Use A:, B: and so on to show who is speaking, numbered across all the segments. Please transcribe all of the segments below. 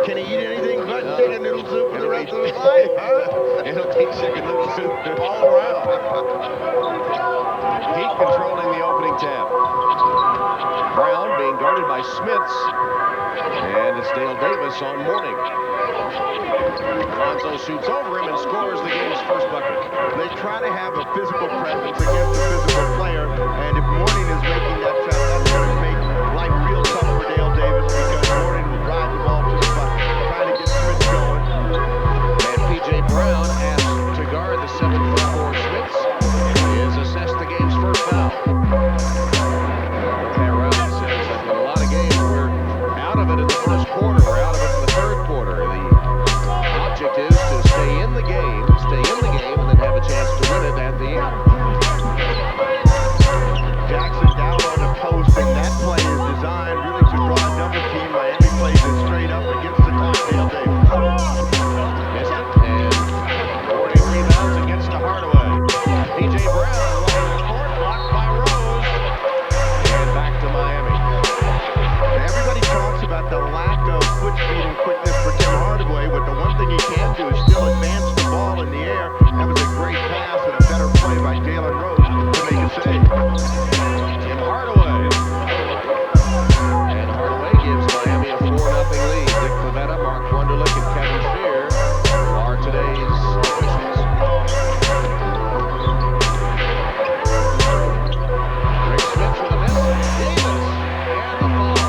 A: Can he eat anything but chicken noodle soup for the rest of his life? Huh?
B: It'll be chicken noodle soup all around. Heat controlling the opening tap. Brown being guarded by Smits. And it's Dale Davis on Mourning. Alonzo shoots over him and scores the game's first bucket.
A: They try to have a physical presence against a physical player, and if Mourning is making that shot, that's going to make life real tough for Dale Davis because Mourning will drive the ball to the bucket, trying to get Smits going.
B: And P.J. Brown asked to guard the 7'4" Smits is assessed the game's first foul. Pat Riley says that in a lot of games we're out of it in the first quarter, we're out of it in the third quarter. The object is to stay in the game, and then have a chance to win it at the end.
A: Jackson down on the post, and that play is designed really to draw a double team. Miami plays it straight up against the top. Dale Davis
B: missed it, and Mourning rebounds against the Hardaway. P.J. Brown running the court, blocked by Rose, and back to Miami.
A: Everybody talks about the lack of foot speed and quickness for Tim Hardaway, but the one thing he can do is still advance the ball in the air. That was a great pass and a better play by Jalen Rose to make a save.
B: Tim Hardaway. And Hardaway gives Miami a 4-0 lead. Dick Clavetta, Mark Wunderlich, and Kevin Spear are today's officials. Rick Smith with a miss. Davis and the foul.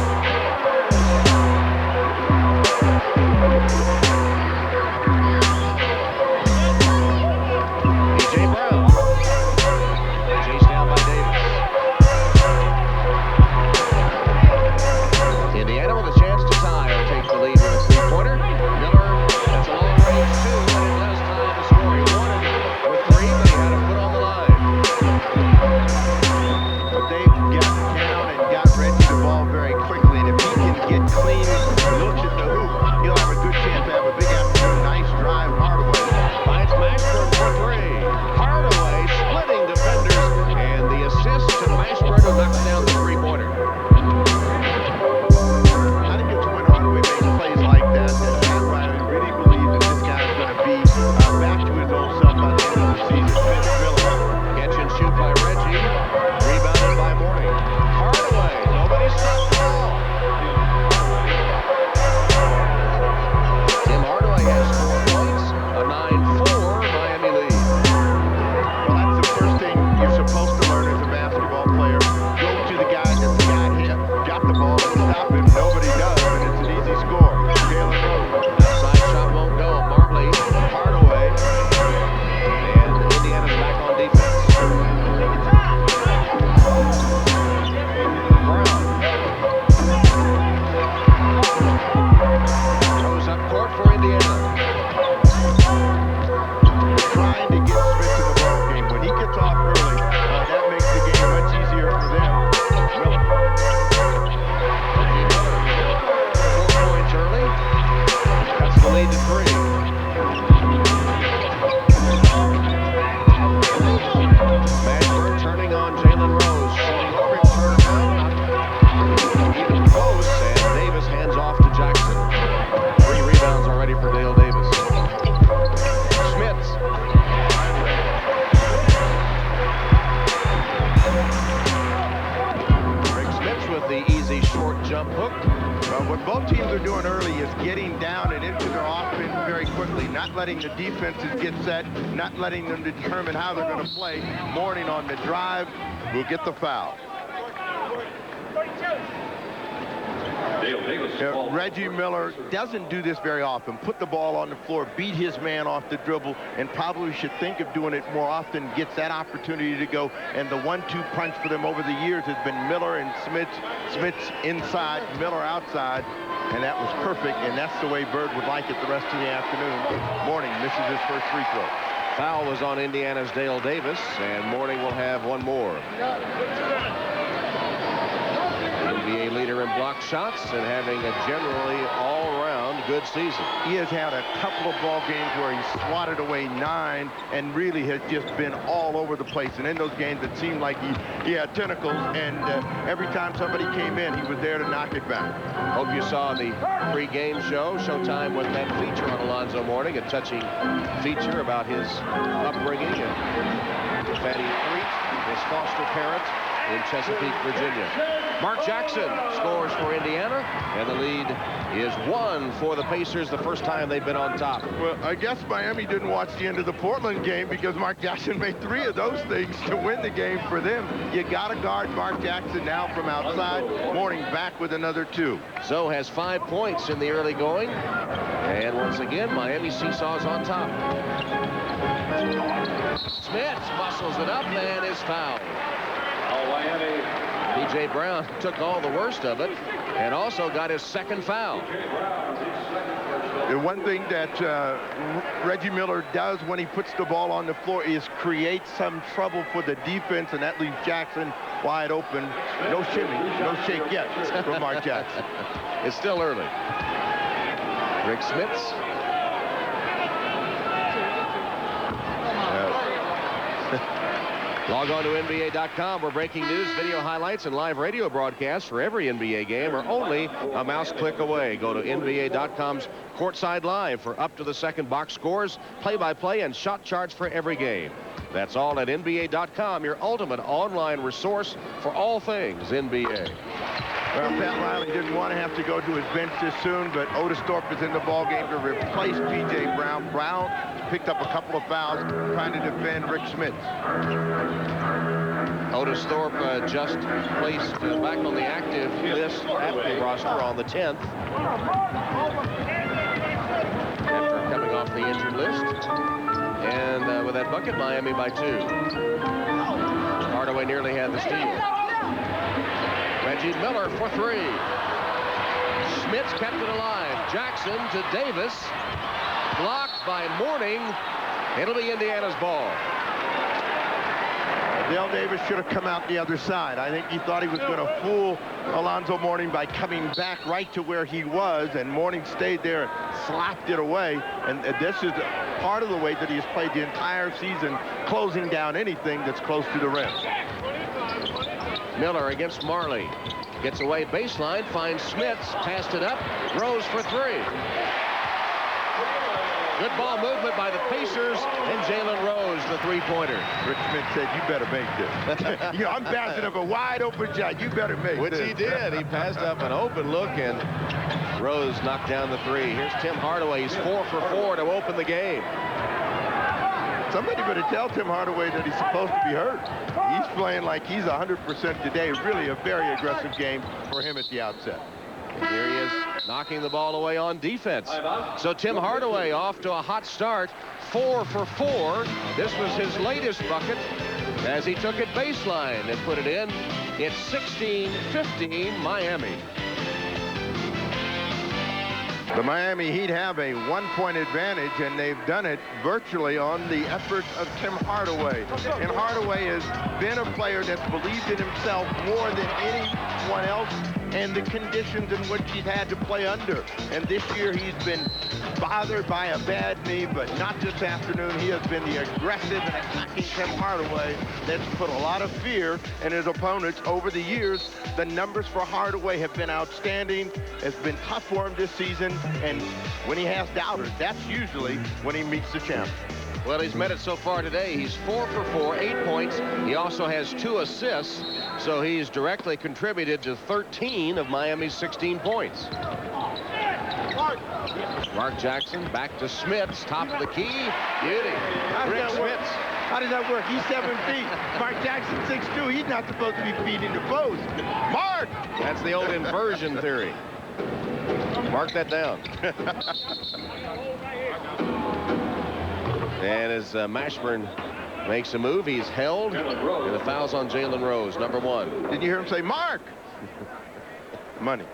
B: P.J. Brown. Chased down by Davis. Indiana with a chance to tie or take the lead with a three-pointer. Miller, that's a long range two, and it does tie the score. He wanted with three, but he had a foot on the line.
A: But they got down and got Reggie the ball very quickly, and if he can get clean looks at the hoop, he'll have a good chance to have a big afternoon. Nice drive, Hardaway.
B: Finds Mashburn for three. Hardaway splitting defenders, and the assist to Mashburn who knocks down the three-pointer.
A: I think it's when Hardaway makes plays like that Pat Riley really believes that this guy's going to be back to his old self by the end of the season. Miller.
B: Catch and shoot by Reggie. Rebounded by Mourning. Hardaway. Nobody stopped the ball. Tim Hardaway has 4 points. A 9-4 Miami lead.
A: Well, that's the first thing you're supposed to learn as a basketball player. Go to the guy that's got him, got the ball, and stop him. Nobody does, and it's an easy score. Jalen Rose.
B: Outside shot won't go. Marley. Hardaway. And Indiana's back on defense. Brown. Goes up court for Indiana.
A: Trying to get Smith to the ball game. When he gets off early, that makes the game much easier for them. Miller.
B: 4 points early. Cuts the lead to 3. Mashburn turning on Jalen Rose. Shooting over him, turn around. Even close, and Davis hands off to Jackson. 3 rebounds already for Dale Davis. Smits. Rick Smits with the easy short jump hook.
A: What both teams are doing early is getting down and into their offense very quickly, not letting the defenses get set, not letting them determine how they're going to play. Mourning on the drive will get the foul. Reggie Miller doesn't do this very often. Put the ball on the floor, beat his man off the dribble, and probably should think of doing it more often, gets that opportunity to go. And the 1-2 punch for them over the years has been Miller and Smits. Smits inside, Miller outside, and that was perfect, and that's the way Bird would like it the rest of the afternoon. Mourning misses his first free throw.
B: Foul was on Indiana's Dale Davis, and Mourning will have one more. NBA leader in block shots and having a generally all-around good season.
A: He has had a couple of ball games where he swatted away 9 and really has just been all over the place. And in those games, it seemed like he had tentacles, and every time somebody came in, he was there to knock it back.
B: Hope you saw the pre-game show, Showtime, with that feature on Alonzo Mourning, a touching feature about his upbringing and Fatty Freet, his foster parents in Chesapeake, Virginia. Mark Jackson scores for Indiana, and the lead is 1 for the Pacers, the first time they've been on top.
A: Well, I guess Miami didn't watch the end of the Portland game, because Mark Jackson made 3 of those things to win the game for them. You got to guard Mark Jackson now from outside. Mourning back with another 2.
B: So has 5 points in the early going. And once again, Miami seesaws on top. Smith muscles it up and is fouled. P.J. Brown took all the worst of it and also got his second foul.
A: The one thing that Reggie Miller does when he puts the ball on the floor is create some trouble for the defense, and that leaves Jackson wide open. No shimmy, no shake yet for Mark Jackson.
B: It's still early. Rick Smits. Log on to NBA.com, where breaking news, video highlights, and live radio broadcasts for every NBA game are only a mouse click away. Go to NBA.com's Courtside Live for up-to-the-second box scores, play-by-play, and shot charts for every game. That's all at NBA.com, your ultimate online resource for all things NBA.
A: Well, Pat Riley didn't want to have to go to his bench this soon, but Otis Thorpe is in the ballgame to replace P.J. Brown. Brown picked up a couple of fouls trying to defend Rick Smits.
B: Otis Thorpe just placed back on the active list, active roster on the 10th. After coming off the injured list. And with that bucket, Miami by 2. Hardaway nearly had the steal. Reggie Miller for 3. Smits kept it alive. Jackson to Davis. Blocked by Mourning. It'll be Indiana's ball.
A: Dale Davis should have come out the other side. I think he thought he was going to fool Alonzo Mourning by coming back right to where he was, and Mourning stayed there and slapped it away. And this is part of the way that he has played the entire season, closing down anything that's close to the rim.
B: Miller against Marley. Gets away baseline, finds Smits, passed it up, Rose for 3. Good ball movement by the Pacers, and Jalen Rose, the 3-pointer.
A: Rick Smits said, you better make this. You know, I'm passing up a wide open shot. You better make
B: Which
A: this.
B: he did. He passed up an open look, and Rose knocked down the 3. Here's Tim Hardaway. He's 4 for 4 to open the game.
A: Somebody better tell Tim Hardaway that he's supposed to be hurt. He's playing like he's 100% today. Really a very aggressive game for him at the outset.
B: And here he is knocking the ball away on defense. So Tim Hardaway off to a hot start, 4 for 4. This was his latest bucket as he took it baseline and put it in. It's 16-15 Miami.
A: The Miami Heat have a 1-point advantage, and they've done it virtually on the efforts of Tim Hardaway. And Hardaway has been a player that's believed in himself more than anyone else, and the conditions in which he's had to play under. And this year he's been bothered by a bad knee, but not this afternoon. He has been the aggressive and attacking Tim Hardaway that's put a lot of fear in his opponents over the years. The numbers for Hardaway have been outstanding. It's been tough for him this season, and when he has doubters, that's usually when he meets the champ.
B: Well, he's met it so far today. He's 4 for 4, 8 points. He also has 2 assists, so he's directly contributed to 13 of Miami's 16 points. Mark Jackson back to Smits, top of the key. Beauty. Rick Smits.
A: How does that work? He's 7 feet. Mark Jackson 6'2". He's not supposed to be feeding the post. Mark!
B: That's the old inversion theory. Mark that down. And as Mashburn makes a move, he's held, and the foul's on Jalen Rose, number 1.
A: Did you hear him say, Mark? Money.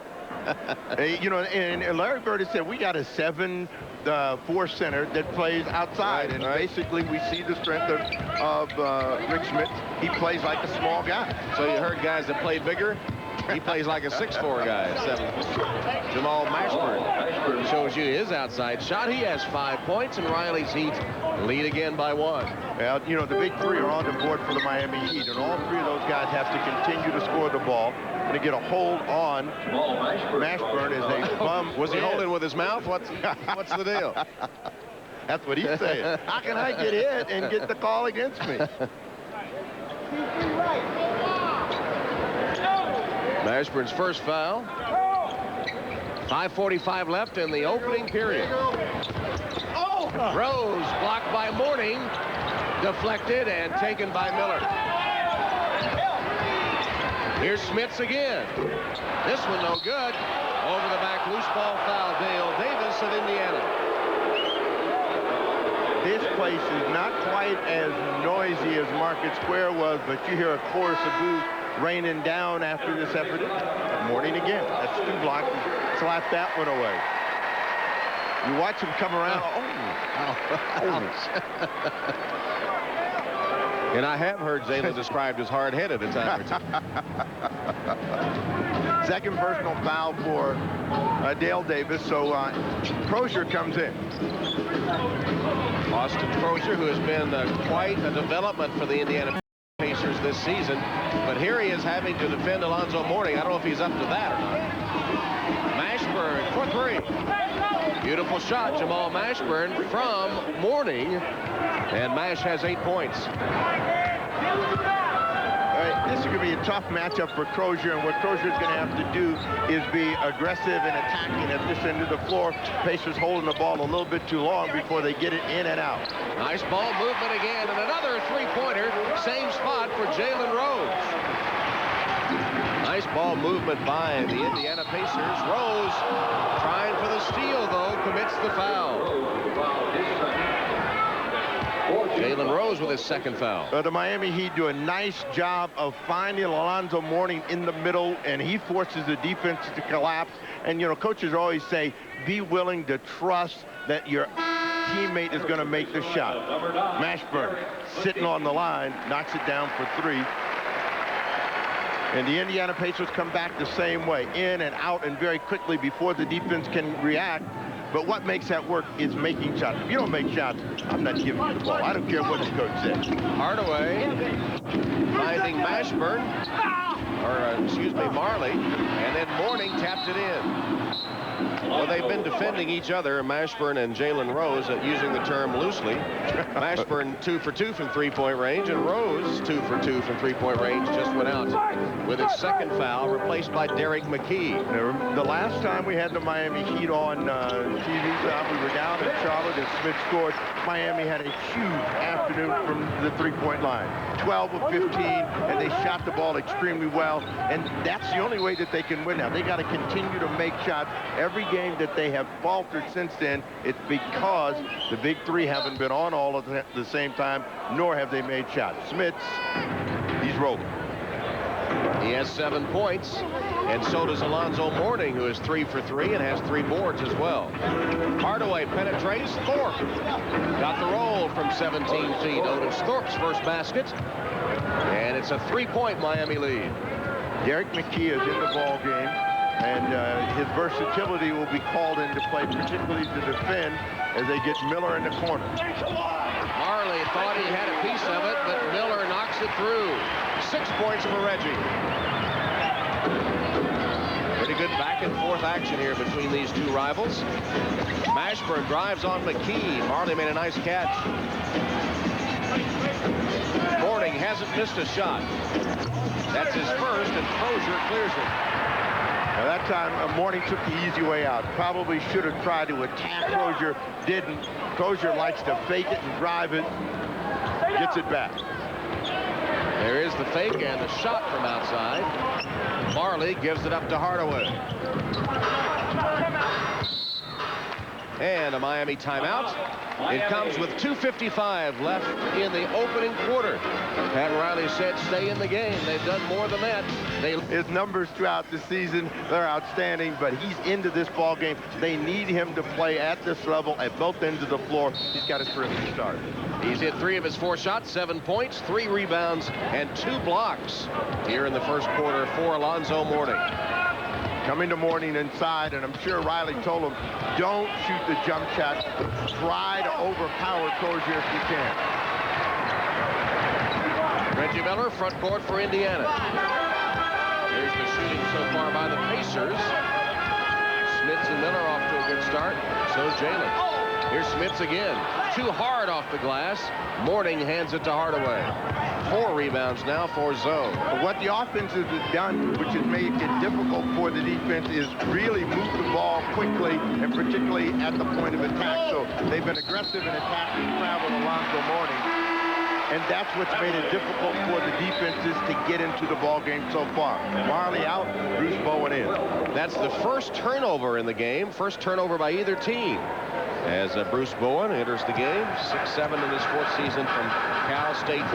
A: You know, and Larry Bird has said, we got a 7-4 center that plays outside. And basically, we see the strength of Rick Smits. He plays like a small guy.
B: So you heard guys that play bigger? He plays like a 6'4" guy at 7. Jamal Mashburn shows you his outside shot. He has 5 points, and Riley's Heat lead again by 1.
A: Well, you know, the big three are on the board for the Miami Heat, and all three of those guys have to continue to score the ball. To get a hold on Mashburn is a bum.
B: Was he holding with his mouth? What's the deal?
A: That's what he's saying. How can I get hit and get the call against me?
B: Mashburn's first foul. 5:45 left in the opening period. Rose blocked by Mourning. Deflected and taken by Miller. Here's Smits again. This one no good. Over the back, loose ball foul. Dale Davis of Indiana.
A: This place is not quite as noisy as Market Square was, but you hear a chorus of boos raining down after this effort. Mourning again. That's 2 blocks. Slap that one away. You watch him come around.
B: And I have heard Jalen described as hard-headed a time or two.
A: Second personal foul for Dale Davis. So Crozier comes in.
B: Austin Crozier, who has been quite a development for the Indiana Pacers this season. But here he is having to defend Alonzo Mourning. I don't know if he's up to that or not. Mashburn for 3. Beautiful shot, Jamal Mashburn from Mourning. And Mash has 8 points.
A: This is going to be a tough matchup for Crozier, and what Crozier is going to have to do is be aggressive and attacking at this end of the floor. Pacers holding the ball a little bit too long before they get it in and out.
B: Nice ball movement again, and another 3-pointer. Same spot for Jalen Rose. Nice ball movement by the Indiana Pacers. Rose trying for the steal, though, commits the foul. Jalen Rose with his second foul.
A: The Miami Heat do a nice job of finding Alonzo Mourning in the middle, and he forces the defense to collapse. And, you know, coaches always say, be willing to trust that your teammate is going to make the shot. Mashburn sitting on the line, knocks it down for 3. And the Indiana Pacers come back the same way, in and out and very quickly before the defense can react. But what makes that work is making shots. If you don't make shots, I'm not giving you the ball. I don't care what the coach says.
B: Hardaway finding Mashburn, or excuse me, Marley, and then Mourning tapped it in. Well, they've been defending each other, Mashburn and Jalen Rose, using the term loosely. Mashburn 2 for 2 from 3-point range, and Rose 2 for 2 from 3-point range, just went out with his second foul, replaced by Derek McKee.
A: The last time we had the Miami Heat on TV, we were down in Charlotte and Smith scored. Miami had a huge afternoon from the 3-point line. 12 of 15, and they shot the ball extremely well, and that's the only way that they can win now. They got to continue to make shots. Every game that they have faltered since then, it's because the big three haven't been on all at the same time, nor have they made shots. Smits, he's rolling.
B: He has 7 points, and so does Alonzo Mourning, who is 3 for 3 and has 3 boards as well. Hardaway penetrates. Thorpe got the roll from 17 feet. Otis Thorpe's first basket, and it's a 3-point Miami lead.
A: Derek McKee is in the ball game, and his versatility will be called into play, particularly to defend as they get Miller in the corner.
B: Marley thought he had a piece of it, but Miller knocks it through. 6 points for Reggie. Pretty good back and forth action here between these two rivals. Mashburn drives on McKee. Marley made a nice catch. Mourning hasn't missed a shot. That's his first, and Crozier clears it.
A: Now that time, Mourning took the easy way out. Probably should have tried to attack. Crozier didn't. Crozier likes to fake it and drive it. Gets it back.
B: There is the fake and the shot from outside. Marley gives it up to Hardaway. And a Miami timeout. It comes with 2:55 left in the opening quarter. Pat Riley said stay in the game. They've done more than that.
A: His numbers throughout the season, they're outstanding, but he's into this ball game. They need him to play at this level at both ends of the floor. He's got a terrific start.
B: He's hit 3 of his 4 shots, 7 points, 3 rebounds, and 2 blocks here in the first quarter for Alonzo Mourning.
A: Coming to Mourning inside, and I'm sure Riley told him, don't shoot the jump shot. Try to overpower Crozier if you can.
B: Reggie Miller, front court for Indiana. Here's the shooting so far by the Pacers. Smits and Miller off to a good start. So Jalen. Here's Smits again. Too hard off the glass. Mourning hands it to Hardaway. 4 rebounds now for Zoe.
A: What the offense has done, which has made it difficult for the defense, is really move the ball quickly, and particularly at the point of attack. So they've been aggressive in attacking travel Alonzo Mourning. And that's what's made it difficult for the defenses to get into the ball game so far. Marley out, Bruce Bowen in.
B: That's the first turnover in the game. First turnover by either team. As Bruce Bowen enters the game, 6'7" in his 4th season from Cal State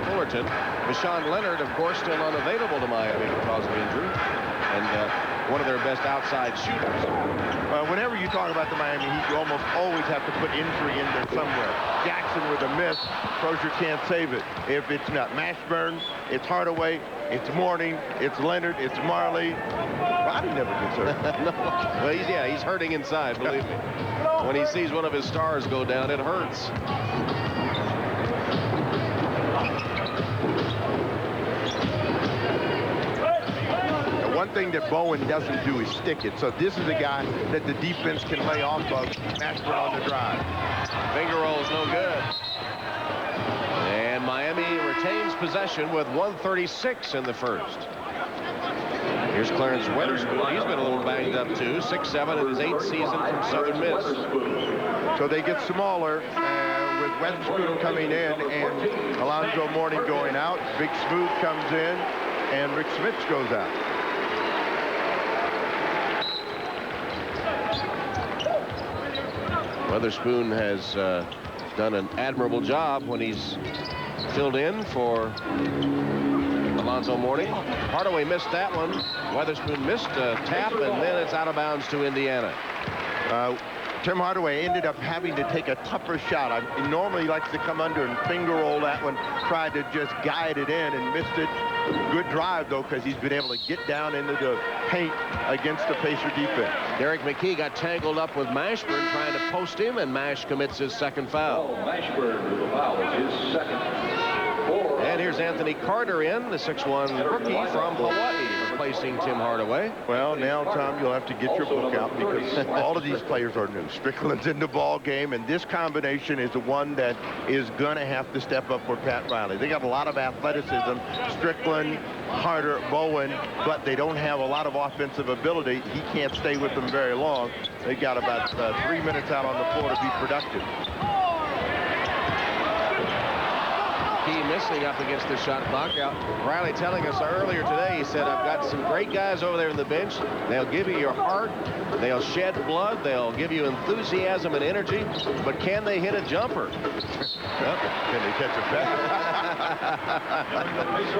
B: Fullerton. Rashawn Leonard, of course, still unavailable to Miami because of injury, and one of their best outside shooters.
A: Whenever you talk about the Miami Heat, you almost always have to put injury in there somewhere. Jackson with a miss, Crozier can't save it. If it's not Mashburn, it's Hardaway, it's Mourning, it's Leonard, it's Marley. Roddy never gets hurt.
B: No. Well, he's hurting inside, believe me. When he sees one of his stars go down, it hurts.
A: One thing that Bowen doesn't do is stick it. So this is a guy that the defense can lay off of. Mashburn on the drive.
B: Finger roll is no good. And Miami retains possession with 1:36 in the first. Here's Clarence Weatherspoon. He's been a little banged up too. 6'7" in his 8th season from Southern Miss. So
A: they get smaller with Weatherspoon coming in and Alonzo Mourning going out. Big Smooth comes in and Rick Smits goes out.
B: Weatherspoon has done an admirable job when he's filled in for Alonzo Mourning. Hardaway missed that one. Weatherspoon missed a tap, and then it's out of bounds to Indiana.
A: Tim Hardaway ended up having to take a tougher shot. He normally likes to come under and finger roll that one. Tried to just guide it in and missed it. Good drive, though, because he's been able to get down into the paint against the Pacer defense.
B: Derek McKee got tangled up with Mashburn trying to post him, and Mash commits his second foul.
C: Mashburn with the foul is his second.
B: And here's Anthony Carter in, the 6'1" rookie from Hawaii, replacing Tim Hardaway.
A: Well, now, Tom, you'll have to get your book out because all of these players are new. Strickland's in the ball game, and this combination is the one that is going to have to step up for Pat Riley. They got a lot of athleticism, Strickland, Carter, Bowen, but they don't have a lot of offensive ability. He can't stay with them very long. They got about 3 minutes out on the floor to be productive.
B: Missing up against the shot clock. Riley telling us earlier today, he said, I've got some great guys over there on the bench. They'll give you your heart. They'll shed blood. They'll give you enthusiasm and energy. But can they hit a jumper?
A: Can they catch a pass?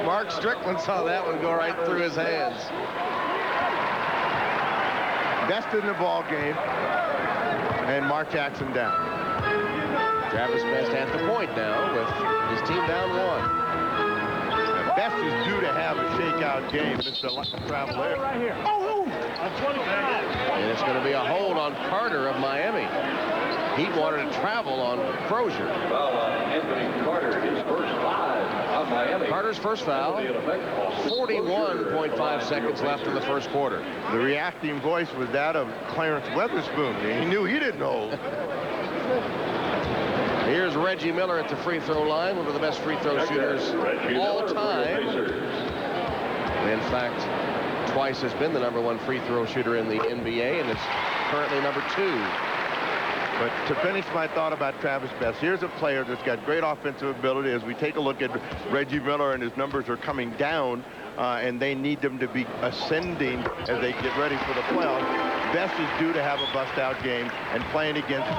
B: Mark Strickland saw that one go right through his hands.
A: Best in the ball game. And Mark Jackson down.
B: Travis Best at the point now with his team down 1.
A: Best is due to have a shakeout game. Mr. Travel there.
C: Right here.
B: And it's going to be a hold on Carter of Miami. He wanted to travel on Crozier.
C: Anthony Carter, his first 5 on Miami.
B: Carter's first foul. 41.5 seconds left in the first quarter.
A: The reacting voice was that of Clarence Weatherspoon. He knew he didn't hold.
B: Here's Reggie Miller at the free throw line, one of the best free throw shooters all time. In fact, twice has been the #1 free throw shooter in the NBA, and it's currently #2.
A: But to finish my thought about Travis Best, here's a player that's got great offensive ability. As we take a look at Reggie Miller, and his numbers are coming down, and they need them to be ascending as they get ready for the playoffs. Best is due to have a bust-out game, and playing against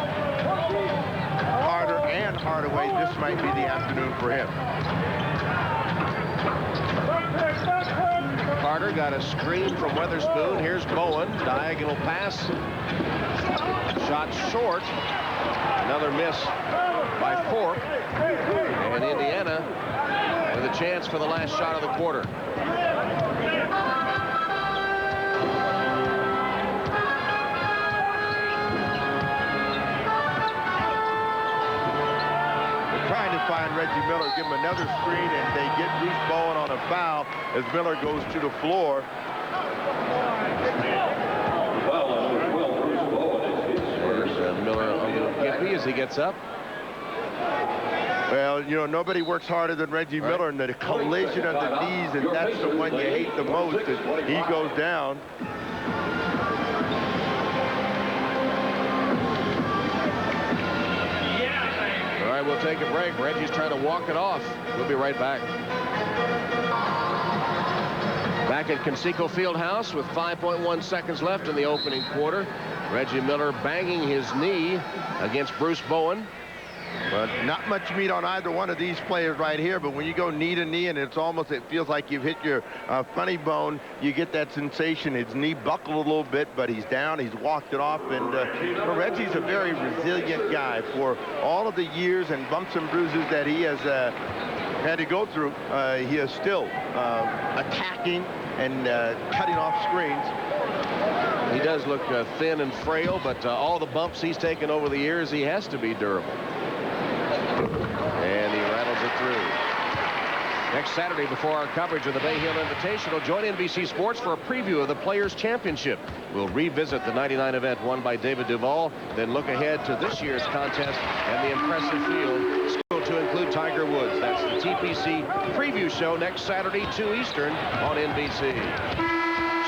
A: Carter and Hardaway, this might be the afternoon for him.
B: Carter got a screen from Weatherspoon. Here's Bowen. Diagonal pass. Shot short. Another miss by Thorpe. And Indiana with a chance for the last shot of the quarter.
A: Trying to find Reggie Miller, give him another screen, and they get Bruce Bowen on a foul as Miller goes to the floor.
B: Miller a little gippy as he gets up.
A: Well, you know, nobody works harder than Reggie Miller, and the collision of the knees, and that's the one you hate the most, as he goes down.
B: All right, we'll take a break. Reggie's trying to walk it off. We'll be right back. Back at Conseco Fieldhouse with 5.1 seconds left in the opening quarter. Reggie Miller banging his knee against Bruce Bowen.
A: But not much meat on either one of these players right here, but when you go knee to knee and it feels like you've hit your funny bone, you get that sensation. His knee buckled a little bit, but he's down, he's walked it off, and Reggie's a very resilient guy. For all of the years and bumps and bruises that he has had to go through, he is still attacking and cutting off screens.
B: He does look thin and frail, but all the bumps he's taken over the years, he has to be durable. And he rattles it through. Next Saturday, before our coverage of the Bay Hill Invitational, join NBC Sports for a preview of the Players' Championship. We'll revisit the '99 event won by David Duval, then look ahead to this year's contest and the impressive field, scheduled to include Tiger Woods. That's the TPC preview show next Saturday, 2 Eastern on NBC.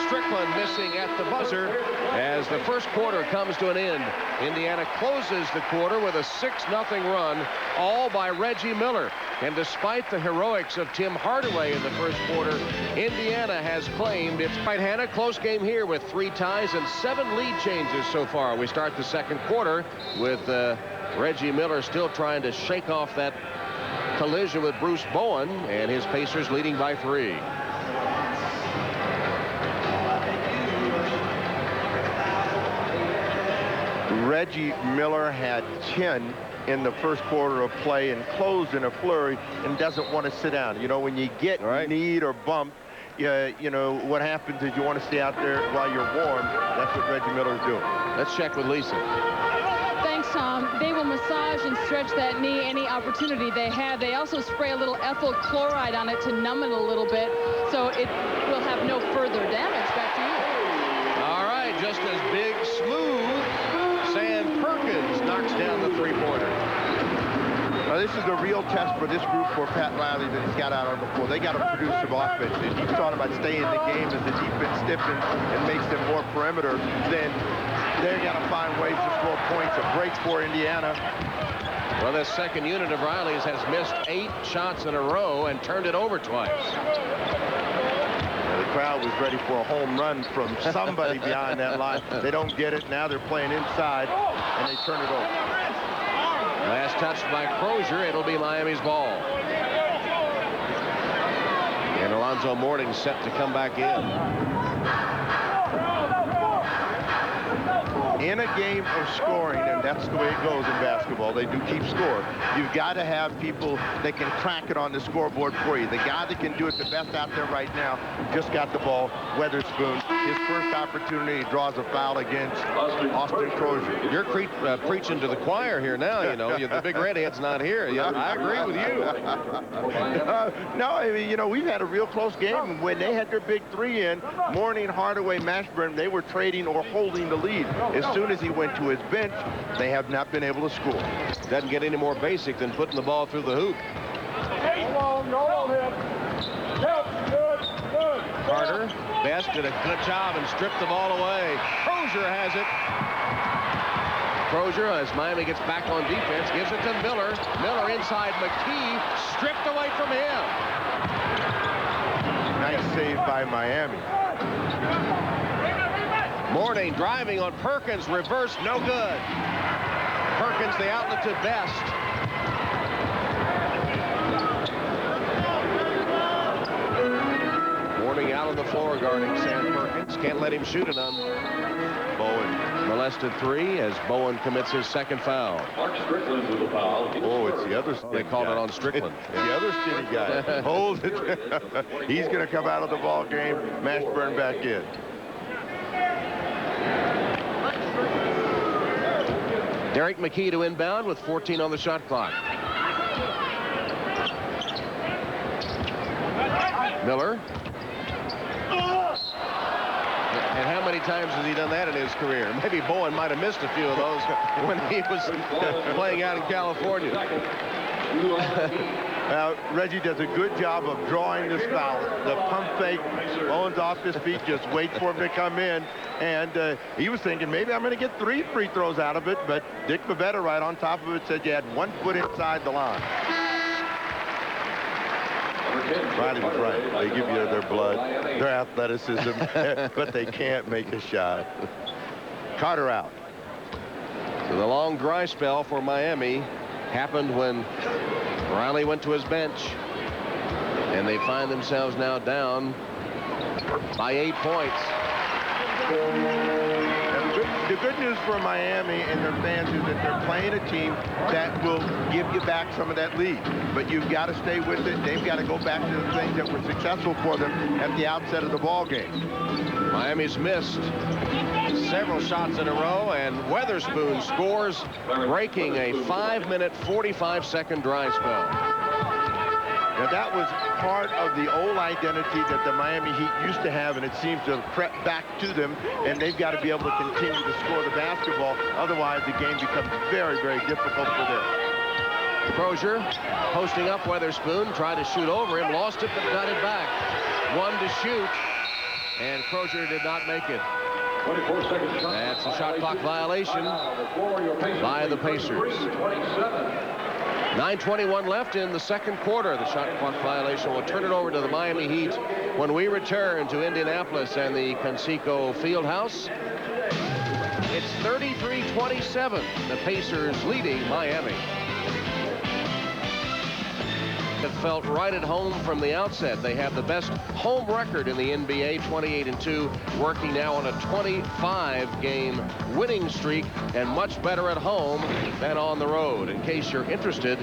B: Strickland missing at the buzzer as the first quarter comes to an end. Indiana closes the quarter with a 6-0 run, all by Reggie Miller. And despite the heroics of Tim Hardaway in the first quarter, Indiana has claimed its right. Hannah, close game here with 3 ties and 7 lead changes so far. We start the second quarter with Reggie Miller still trying to shake off that collision with Bruce Bowen, and his Pacers leading by 3.
A: Reggie Miller had 10 in the first quarter of play and closed in a flurry and doesn't want to sit down. You know, when you get kneed or bumped, you know, what happens is you want to stay out there while you're warm. That's what Reggie Miller is doing.
B: Let's check with Lisa.
D: Thanks, Tom. They will massage and stretch that knee any opportunity they have. They also spray a little ethyl chloride on it to numb it a little bit, so it will have no further damage. Back to you.
B: All right, just as big, smooth. Perkins knocks down the 3-pointer.
A: This is a real test for this group for Pat Riley that he's got out on the floor. They got to produce some offense. If he's talking about staying in the game as the defense stiffens and makes them more perimeter, then they've got to find ways to score points. A break for Indiana.
B: Well, this second unit of Riley's has missed 8 shots in a row and turned it over twice.
A: The crowd was ready for a home run from somebody behind that line. They don't get it. Now they're playing inside, and they turn it over.
B: Last touched by Crozier. It'll be Miami's ball. And Alonzo Mourning set to come back in.
A: In a game of scoring, and that's the way it goes in basketball, they do keep score. You've got to have people that can crack it on the scoreboard for you. The guy that can do it the best out there right now just got the ball, Weatherspoon. His first opportunity, draws a foul against Austin Crozier.
B: You're preaching to the choir here now, you know. The big redhead's not here. I agree with you.
A: No, I mean, you know, we've had a real close game. When they had their big 3 in, Mourning, Hardaway, Mashburn, they were trading or holding the lead. As soon as he went to his bench, they have not been able to score.
B: Doesn't get any more basic than putting the ball through the hoop. Carter, Best did a good job and stripped the ball away. Crozier has it. Crozier, as Miami gets back on defense, gives it to Miller. Miller inside McKee, stripped away from him.
A: Nice save by Miami.
B: Mourning driving on Perkins, reverse, no good. Perkins Perkins, the outlet to Best. Mourning out on the floor guarding Sam Perkins. Can't let him shoot it on Bowen. Molested three as Bowen commits his second foul.
C: Mark Strickland with the foul.
A: Oh, it's the other
B: They called it on Strickland.
A: It's the other skinny guy. Hold it. He's going to come out of the ball game. Mashburn back in.
B: Derek McKee to inbound with 14 on the shot clock. Miller. And how many times has he done that in his career? Maybe Bowen might have missed a few of those when he was playing out in California.
A: Reggie does a good job of drawing this foul. The pump fake, Bowen's off his feet, just wait for him to come in. And he was thinking, maybe I'm going to get 3 free throws out of it, but Dick Bavetta right on top of it said you had 1 foot inside the line. Riley was right. They give you their blood, their athleticism, but they can't make a shot. Carter out.
B: So the long dry spell for Miami happened when Riley went to his bench, and they find themselves now down by 8 points.
A: The good news for Miami and their fans is that they're playing a team that will give you back some of that lead. But you've got to stay with it. They've got to go back to the things that were successful for them at the outset of the ball game.
B: Miami's missed several shots in a row, and Weatherspoon scores, breaking a 5-minute, 45-second dry spell.
A: Now, that was part of the old identity that the Miami Heat used to have, and it seems to have crept back to them, and they've got to be able to continue to score the basketball. Otherwise, the game becomes very, very difficult for them.
B: Crozier posting up Weatherspoon, tried to shoot over him, lost it, but got it back. 1 to shoot, and Crozier did not make it.
C: 24 seconds.
B: That's a shot clock violation by the Pacers. 9:21 left in the second quarter. The shot clock violation will turn it over to the Miami Heat when we return to Indianapolis and the Conseco Fieldhouse. It's 33-27. The Pacers leading Miami. It felt right at home from the outset. They have the best home record in the NBA, 28-2, working now on a 25-game winning streak, and much better at home than on the road. In case you're interested,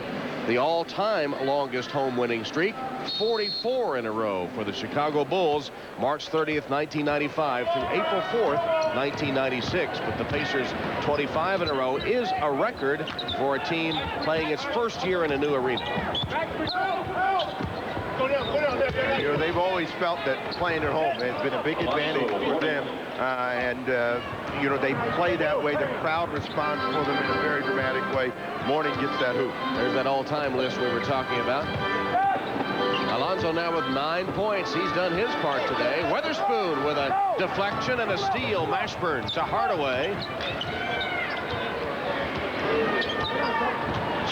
B: the all-time longest home winning streak, 44 in a row for the Chicago Bulls, March 30th, 1995 through April 4th, 1996. But the Pacers' 25 in a row is a record for a team playing its first year in a new arena.
A: You know, they've always felt that playing at home has been a big advantage for them, you know, they play that way. The crowd responds for them in a very dramatic way. Mourning gets that hoop.
B: There's that all-time list we were talking about. Alonzo now with 9 points. He's done his part today. Weatherspoon with a deflection and a steal. Mashburn to Hardaway.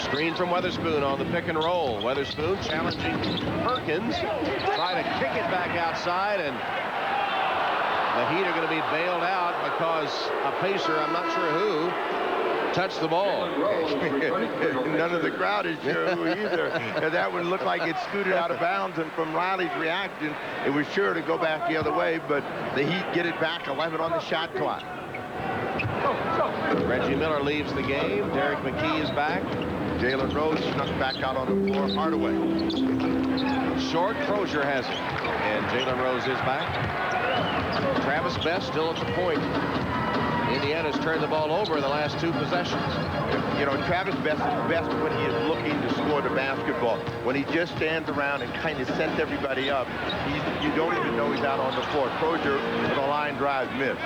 B: Screen from Weatherspoon on the pick and roll. Weatherspoon challenging Perkins. Try to kick it back outside, and the Heat are going to be bailed out because a Pacer, I'm not sure who, touched the ball.
A: None of the crowd is sure who either. That one looked like it scooted out of bounds, and from Riley's reaction, it was sure to go back the other way, but the Heat get it back, 11 on the shot clock.
B: Reggie Miller leaves the game. Derek McKee is back.
A: Jalen Rose snuck back out on the floor. Hardaway.
B: Short. Crozier has it. And Jalen Rose is back. Travis Best still at the point. Indiana's turned the ball over in the last 2 possessions.
A: You know, Travis Best is best when he is looking to score the basketball. When he just stands around and kind of sets everybody up, you don't even know he's out on the floor. Crozier with a line drive miss.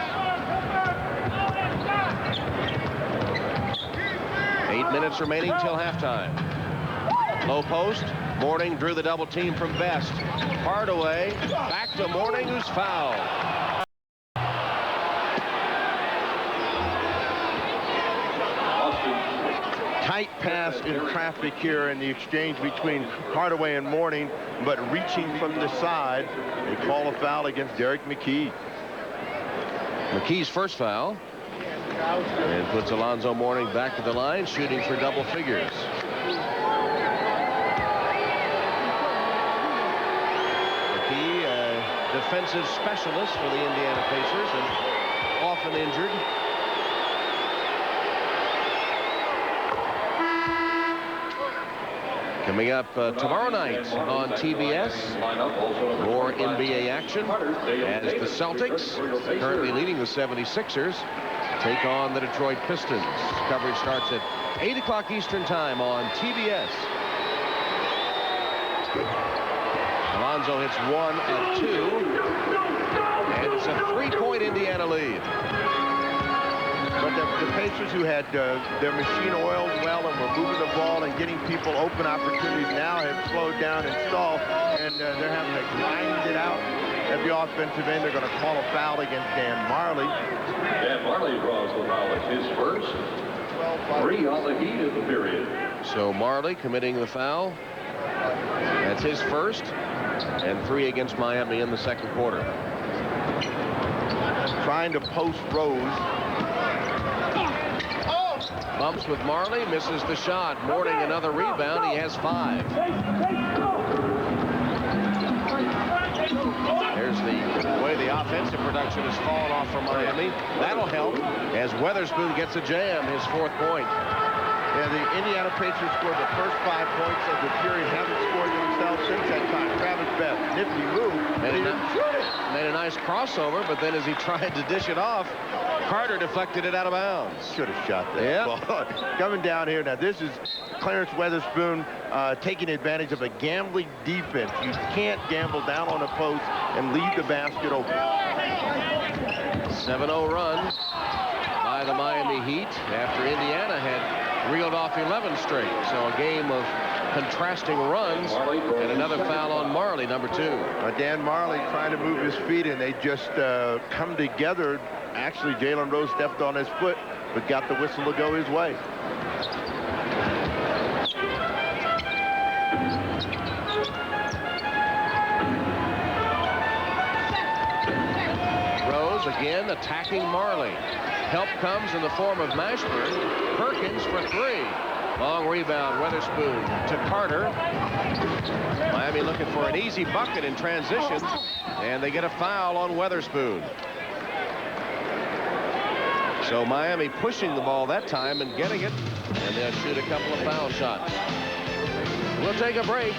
B: 8 minutes remaining till halftime. Low post. Mourning drew the double team from Best. Hardaway back to Mourning, who's fouled.
A: Tight pass in traffic here in the exchange between Hardaway and Mourning, but reaching from the side, they call a foul against Derek McKee.
B: McKee's first foul. And puts Alonzo Mourning back to the line, shooting for double figures. McKee, defensive specialist for the Indiana Pacers, and often injured. Coming up tomorrow night on TBS, more NBA action as the Celtics, currently leading the 76ers, take on the Detroit Pistons. Coverage starts at 8 o'clock Eastern Time on TBS. Alonzo hits 1 of 2, and it's a 3-point Indiana lead.
A: But the Pacers, who had their machine oiled well and were moving the ball and getting people open opportunities, now have slowed down and stalled, and they're having to grind it out at the offensive end. They're going to call a foul against Dan Marley.
C: Dan Marley draws the foul. It's his first. 3 on the heat of the period.
B: So Marley committing the foul. That's his first, and 3 against Miami in the second quarter.
A: Trying to post Rose.
B: Bumps with Marley, misses the shot. Mourning another rebound. He has 5. There's the way the offensive production has fallen off for Miami. That'll help as Weatherspoon gets a jam, his 4th point.
A: Yeah, the Indiana Pacers scored the first 5 points of the period. Haven't scored themselves since that time. Travis Best, nifty move.
B: Made a nice crossover, but then as he tried to dish it off, Carter deflected it out of bounds.
A: Should have shot that ball. Coming down here now, this is Clarence Weatherspoon taking advantage of a gambling defense. You can't gamble down on a post and leave the basket open.
B: 7-0 run by the Miami Heat after Indiana had reeled off 11 straight. So a game of contrasting runs, and another foul on Marley, number 2.
A: Dan Marley trying to move his feet, and they just come together. Actually, Jalen Rose stepped on his foot, but got the whistle to go his way.
B: Rose again attacking Marley. Help comes in the form of Mashburn. Perkins for 3. Long rebound, Weatherspoon to Carter. Miami looking for an easy bucket in transition, and they get a foul on Weatherspoon. So Miami pushing the ball that time and getting it, and they'll shoot a couple of foul shots. We'll take a break.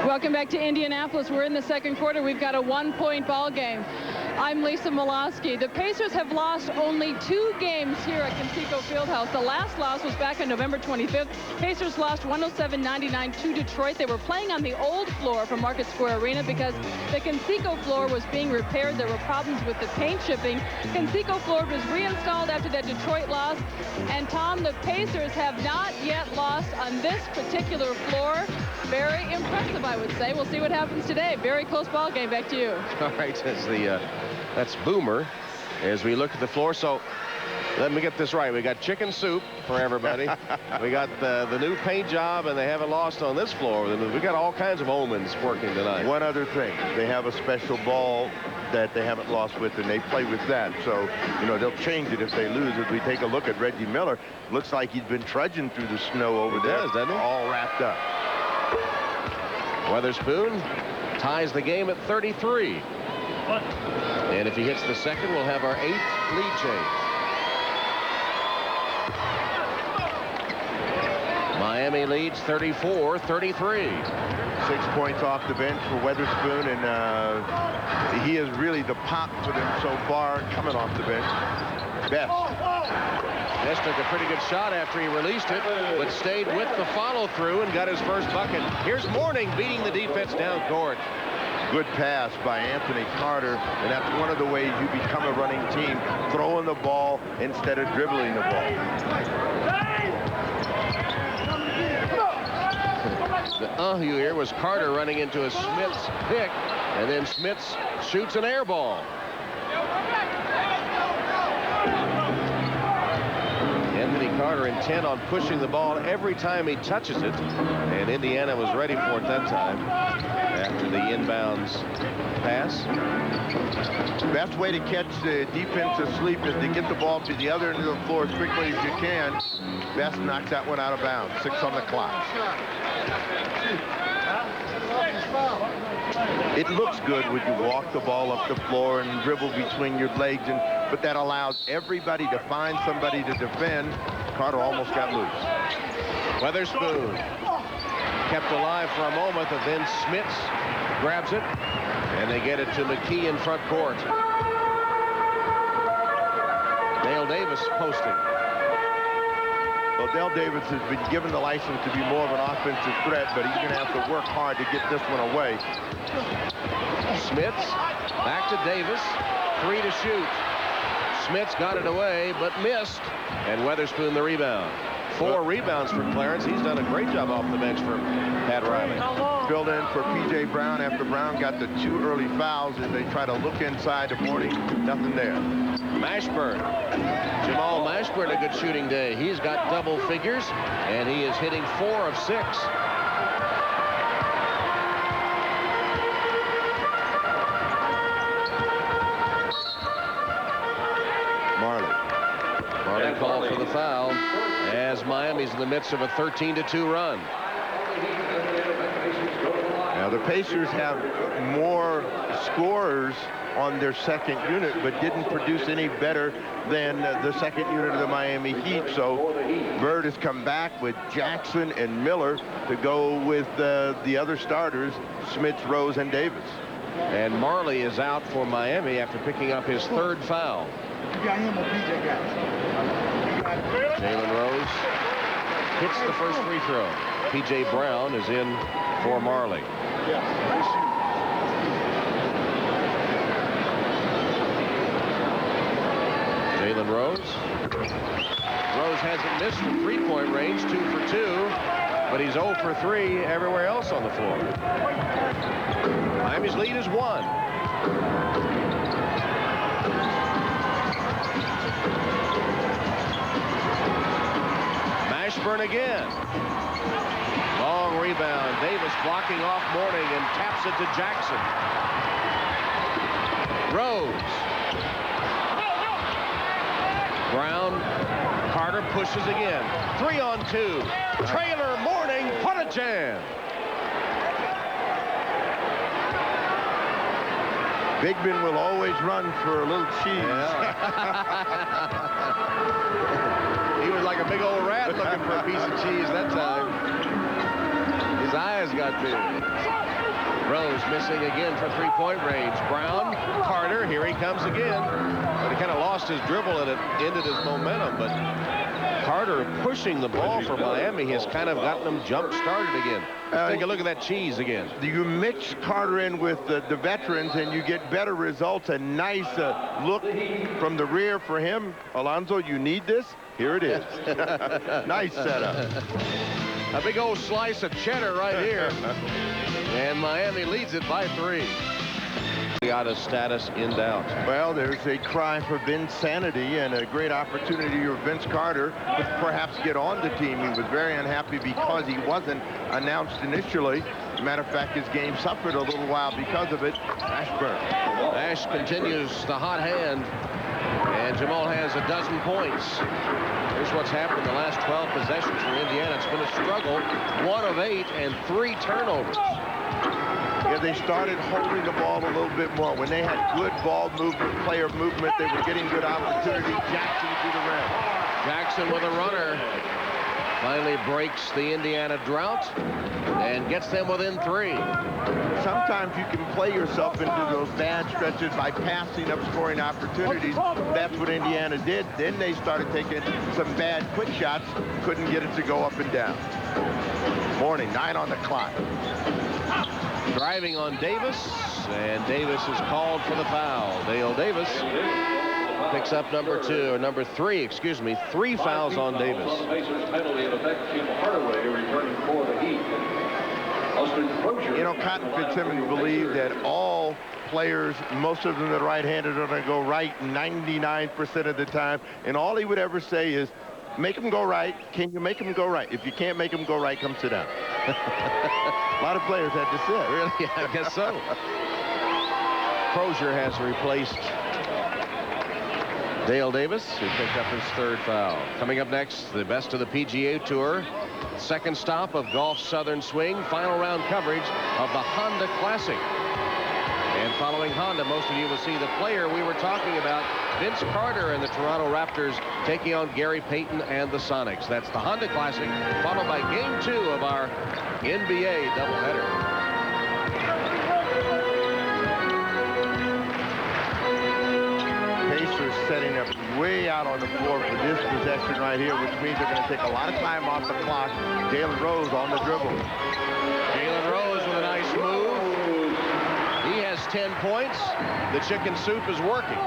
D: Welcome back to Indianapolis. We're in the second quarter. We've got a 1-point ball game. I'm Lisa Molosky. The Pacers have lost only 2 games here at Conseco Fieldhouse. The last loss was back on November 25th. Pacers lost 107-99 to Detroit. They were playing on the old floor from Market Square Arena because the Conseco floor was being repaired. There were problems with the paint chipping. Conseco floor was reinstalled after that Detroit loss. And Tom, the Pacers have not yet lost on this particular floor. Very impressive, I would say. We'll see what happens today. Very close ball game. Back to you.
B: All right, that's Boomer as we look at the floor. So let me get this right. We got chicken soup for everybody. We got the new paint job, and they haven't lost on this floor. We got all kinds of omens working tonight.
A: One other thing, they have a special ball that they haven't lost with, and they play with that. So, you know, they'll change it if they lose. As we take a look at Reggie Miller, looks like he's been trudging through the snow over there.
B: Doesn't he?
A: All wrapped up.
B: Weatherspoon ties the game at 33. And if he hits the second, we'll have our 8th lead change. Miami leads 34-33.
A: 6 points off the bench for Weatherspoon, and he is really the pop for them so far coming off the bench.
B: Best took a pretty good shot after he released it, but stayed with the follow-through and got his first bucket. Here's Mourning beating the defense down court.
A: Good pass by Anthony Carter, and that's one of the ways you become a running team, throwing the ball instead of dribbling the ball.
B: The you hear was Carter running into a Smith's pick, and then Smith's shoots an air ball. Anthony Carter intent on pushing the ball every time he touches it, and Indiana was ready for it that time after the inbounds pass.
A: Best way to catch the defense asleep is to get the ball to the other end of the floor as quickly as you can. Best knocks that one out of bounds. 6 on the clock. It looks good when you walk the ball up the floor and dribble between your legs, but that allows everybody to find somebody to defend. Carter almost got loose.
B: Weatherspoon kept alive for a moment, and then Smits grabs it, and they get it to McKee in front court. Dale Davis posting.
A: Well, Dale Davis has been given the license to be more of an offensive threat, but he's going to have to work hard to get this one away.
B: Smits back to Davis. 3 to shoot. Smits got it away, but missed. And Weatherspoon the rebound. 4 rebounds for Clarence. He's done a great job off the bench for Pat Riley.
A: Filled in for P.J. Brown after Brown got the 2 early fouls, and they try to look inside to Mourning. Nothing there.
B: Mashburn. Jamal Mashburn, a good shooting day. He's got double figures, and he is hitting 4 of 6. Marley called for the foul as Miami's in the midst of a 13-2 run.
A: Now the Pacers have more scorers on their second unit, but didn't produce any better than the second unit of the Miami Heat. So Bird has come back with Jackson and Miller to go with the other starters, Smits, Rose, and Davis.
B: And Marley is out for Miami after picking up his 3rd foul. Jalen Rose hits the first free throw. P.J. Brown is in for Marley. Jalen Rose. Rose hasn't missed from 3-point range, 2 for 2, but he's 0 for 3 everywhere else on the floor. Miami's lead is 1. Mashburn again. Long rebound. Davis blocking off Mourning and taps it to Jackson. Rose. Brown. Carter pushes again. 3 on 2. Trailer Mourning. What a jam.
A: Big Ben will always run for a little cheese.
B: Yeah. He was like a big old rat looking for a piece of cheese that time. His eyes got big. Rose missing again for 3-point range. Brown, Carter, here he comes again. But he kind of lost his dribble and it ended his momentum. But Carter pushing the ball for Miami has kind of gotten them jump-started again. Take a look at that cheese again.
A: You mix Carter in with the veterans and you get better results. A nice look from the rear for him. Alonzo, you need this? Here it is. Nice setup.
B: A big old slice of cheddar right here. And Miami leads it by 3. Out status in doubt.
A: Well, there's a cry for Vinsanity and a great opportunity for Vince Carter to perhaps get on the team. He was very unhappy because he wasn't announced initially. Matter of fact, his game suffered a little while because of it. Ashburn.
B: Ash continues the hot hand, and Jamal has 12 points. Here's what's happened in the last 12 possessions for Indiana. It's been a struggle. 1 of 8 and 3 turnovers.
A: Yeah, they started holding the ball a little bit more. When they had good ball movement, player movement, they were getting good opportunity. Jackson to the rim.
B: Jackson with a runner. Finally breaks the Indiana drought and gets them within 3.
A: Sometimes you can play yourself into those bad stretches by passing up scoring opportunities. That's what Indiana did. Then they started taking some bad quick shots. Couldn't get it to go up and down. Mourning, 9 on the clock.
B: Driving on Davis, and Davis is called for the foul. Dale Davis picks up number 3, excuse me, 3 fouls on Davis.
A: You know, Cotton Fitzsimmons believed that all players, most of them that are right-handed, are going to go right 99% of the time, and all he would ever say is, make them go right. Can you make them go right? If you can't make them go right, come sit down. A lot of players had to sit.
B: Really? Yeah, I guess so. Crozier has replaced Dale Davis, who picked up his 3rd foul. Coming up next, the best of the PGA Tour. Second stop of golf's Southern Swing. Final round coverage of the Honda Classic. And following Honda, most of you will see the player we were talking about, Vince Carter and the Toronto Raptors, taking on Gary Payton and the Sonics. That's the Honda Classic, followed by Game 2 of our NBA doubleheader.
A: Pacers setting up way out on the floor for this possession right here, which means they're going to take a lot of time off the clock. Jalen Rose on the dribble.
B: Jalen Rose with a nice move. He has 10 points. The chicken soup is working.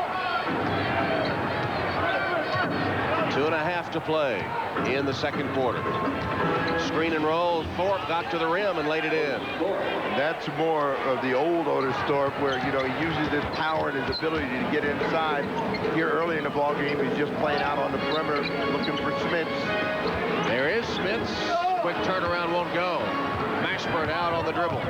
B: 2.5 to play in the second quarter. Screen and roll. Thorpe got to the rim and laid it in.
A: That's more of the old Otis Thorpe, where, you know, he uses his power and his ability to get inside. Here early in the ball game, he's just playing out on the perimeter, looking for Smits.
B: There is Smits. Quick turnaround won't go. Mashburn out on the dribble.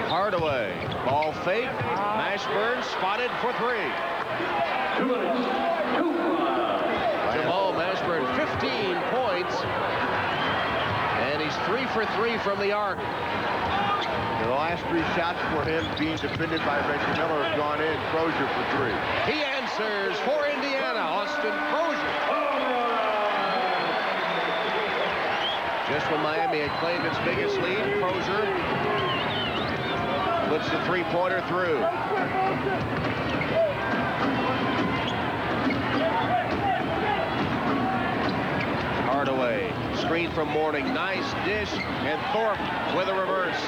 B: Hardaway. Ball fake. Mashburn spotted for 3.
C: 2 minutes. 2
B: Jamal Mashburn, 15 points. And he's 3 for 3 from the arc.
A: The last 3 shots for him being defended by Reggie Miller have gone in. Crozier for 3.
B: He answers for Indiana. Austin Crozier. Just when Miami had claimed its biggest lead, Crozier puts the 3-pointer through. Hardaway, screen from Mourning, nice dish, and Thorpe with a reverse.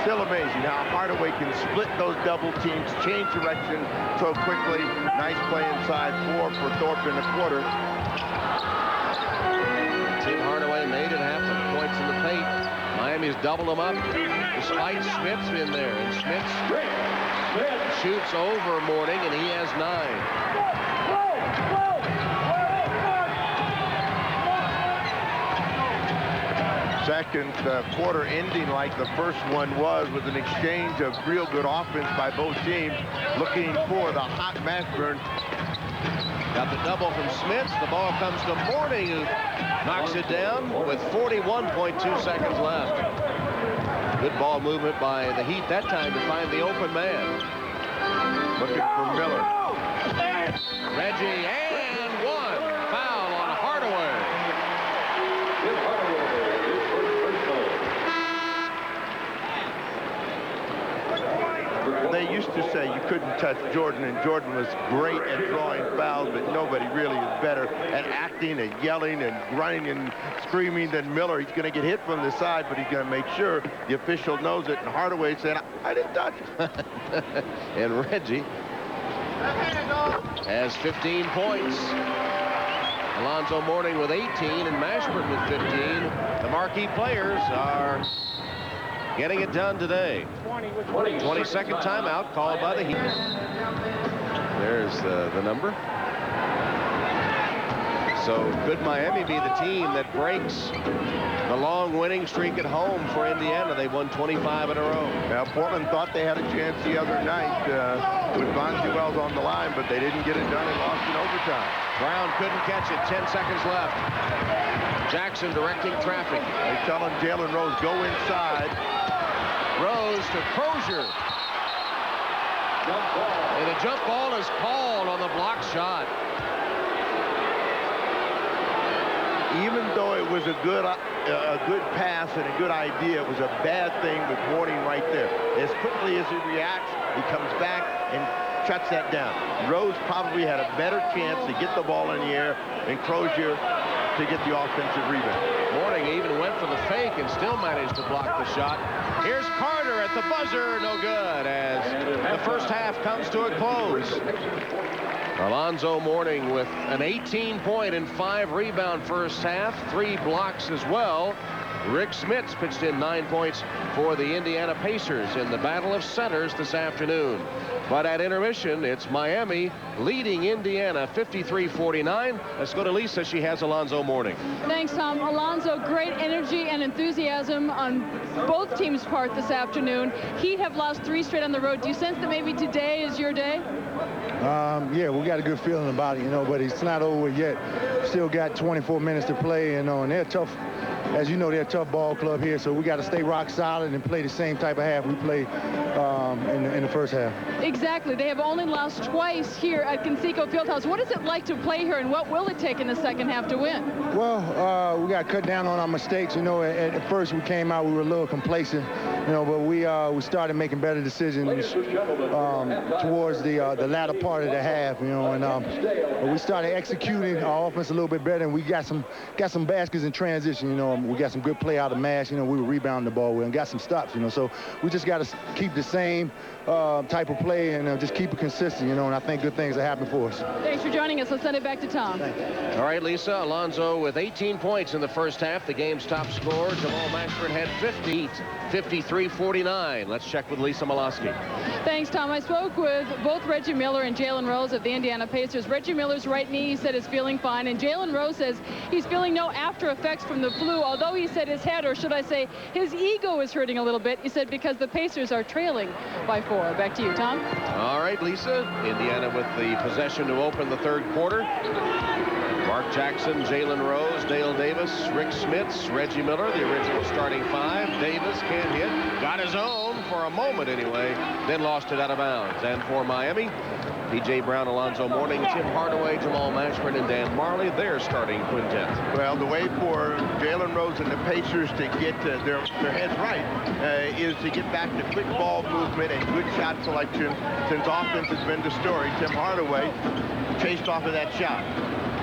A: Still amazing how Hardaway can split those double teams, change direction so quickly. Nice play inside 4 for Thorpe in the quarter.
B: Tim Hardaway made it happen. Points in the paint. Miami's doubled him up despite Smits in there. And Smits shoots over Mourning, and he has 9.
A: Second quarter ending like the first one was, with an exchange of real good offense by both teams, looking for the hot Mashburn.
B: Got the double from Smits. The ball comes to Mourning, who knocks it down with 41.2 seconds left. Good ball movement by the Heat that time to find the open man.
A: Looking for Miller.
B: Reggie, and 1. Foul on Hardaway.
A: They used to say you couldn't touch Jordan, and Jordan was great at drawing fouls, but nobody really is better at acting and yelling and grunting and screaming than Miller. He's going to get hit from the side, but he's going to make sure the official knows it. And Hardaway said, I didn't touch it.
B: And Reggie has 15 points. Alonzo Mourning with 18 and Mashburn with 15. The marquee players are getting it done today. 22nd timeout called by the Heat. There's the number. So could Miami be the team that breaks the long winning streak at home for Indiana? They won 25 in a row.
A: Now, Portland thought they had a chance the other night with Bonzi Wells on the line, but they didn't get it done and lost in overtime.
B: Brown couldn't catch it. 10 seconds left. Jackson directing traffic.
A: They telling Jalen Rose, go inside.
B: Rose to Crozier. And a jump ball is called on the block shot.
A: Even though it was a good pass and a good idea, it was a bad thing with Mourning right there. As quickly as he reacts, he comes back and shuts that down. Rose probably had a better chance to get the ball in the air than Crozier to get the offensive rebound.
B: Mourning even went for the fake and still managed to block the shot. Here's Carter at the buzzer. No good, as the first half comes to a close. Alonzo Mourning with an 18-point and 5-rebound first half, 3 blocks as well. Rick Smits pitched in 9 points for the Indiana Pacers in the Battle of Centers this afternoon. But at intermission, it's Miami leading Indiana 53-49. Let's go to Lisa. She has Alonzo Mourning.
D: Thanks, Tom. Alonzo, great energy and enthusiasm on both teams' part this afternoon. Heat have lost 3 straight on the road. Do you sense that maybe today is your day?
E: Yeah, we got a good feeling about it, but it's not over yet. Still got 24 minutes to play, and they're tough. As you know, they're a tough ball club here, so we got to stay rock solid and play the same type of half we played in the first half.
D: Exactly. They have only lost twice here at Conseco Fieldhouse. What is it like to play here, and what will it take in the second half to win?
E: Well, we got to cut down on our mistakes. At first we came out, we were a little complacent, but we started making better decisions towards the latter part of the half, and we started executing our offense a little bit better, and we got some baskets in transition. We got some good play out of Mash. We were rebounding the ball and got some stops. So we just got to keep the same type of play and just keep it consistent. And I think good things are happening for us.
D: Thanks for joining us. Let's send it back to Tom.
B: All right, Lisa. Alonzo with 18 points in the first half. The game's top scorer, Jamal Mashburn, had 50. 53-49. Let's check with Lisa Molosky.
D: Thanks, Tom. I spoke with both Reggie Miller and Jalen Rose of the Indiana Pacers. Reggie Miller's right knee, he said, is feeling fine, and Jalen Rose says he's feeling no after effects from the flu, although he said his head, or should I say his ego, is hurting a little bit. He said because the Pacers are trailing by 4. Back to you, Tom.
B: All right, Lisa. Indiana with the possession to open the third quarter. Mark Jackson, Jalen Rose, Dale Davis, Rick Smits, Reggie Miller, the original starting 5. Davis can't hit. Got his own for a moment anyway, then lost it out of bounds. And for Miami, P.J. Brown, Alonzo Mourning, Tim Hardaway, Jamal Mashburn, and Dan Marley, their starting quintet.
A: Well, the way for Jalen Rose and the Pacers to get their heads right is to get back to quick ball movement and good shot selection. Since offense has been the story, Tim Hardaway chased off of that shot.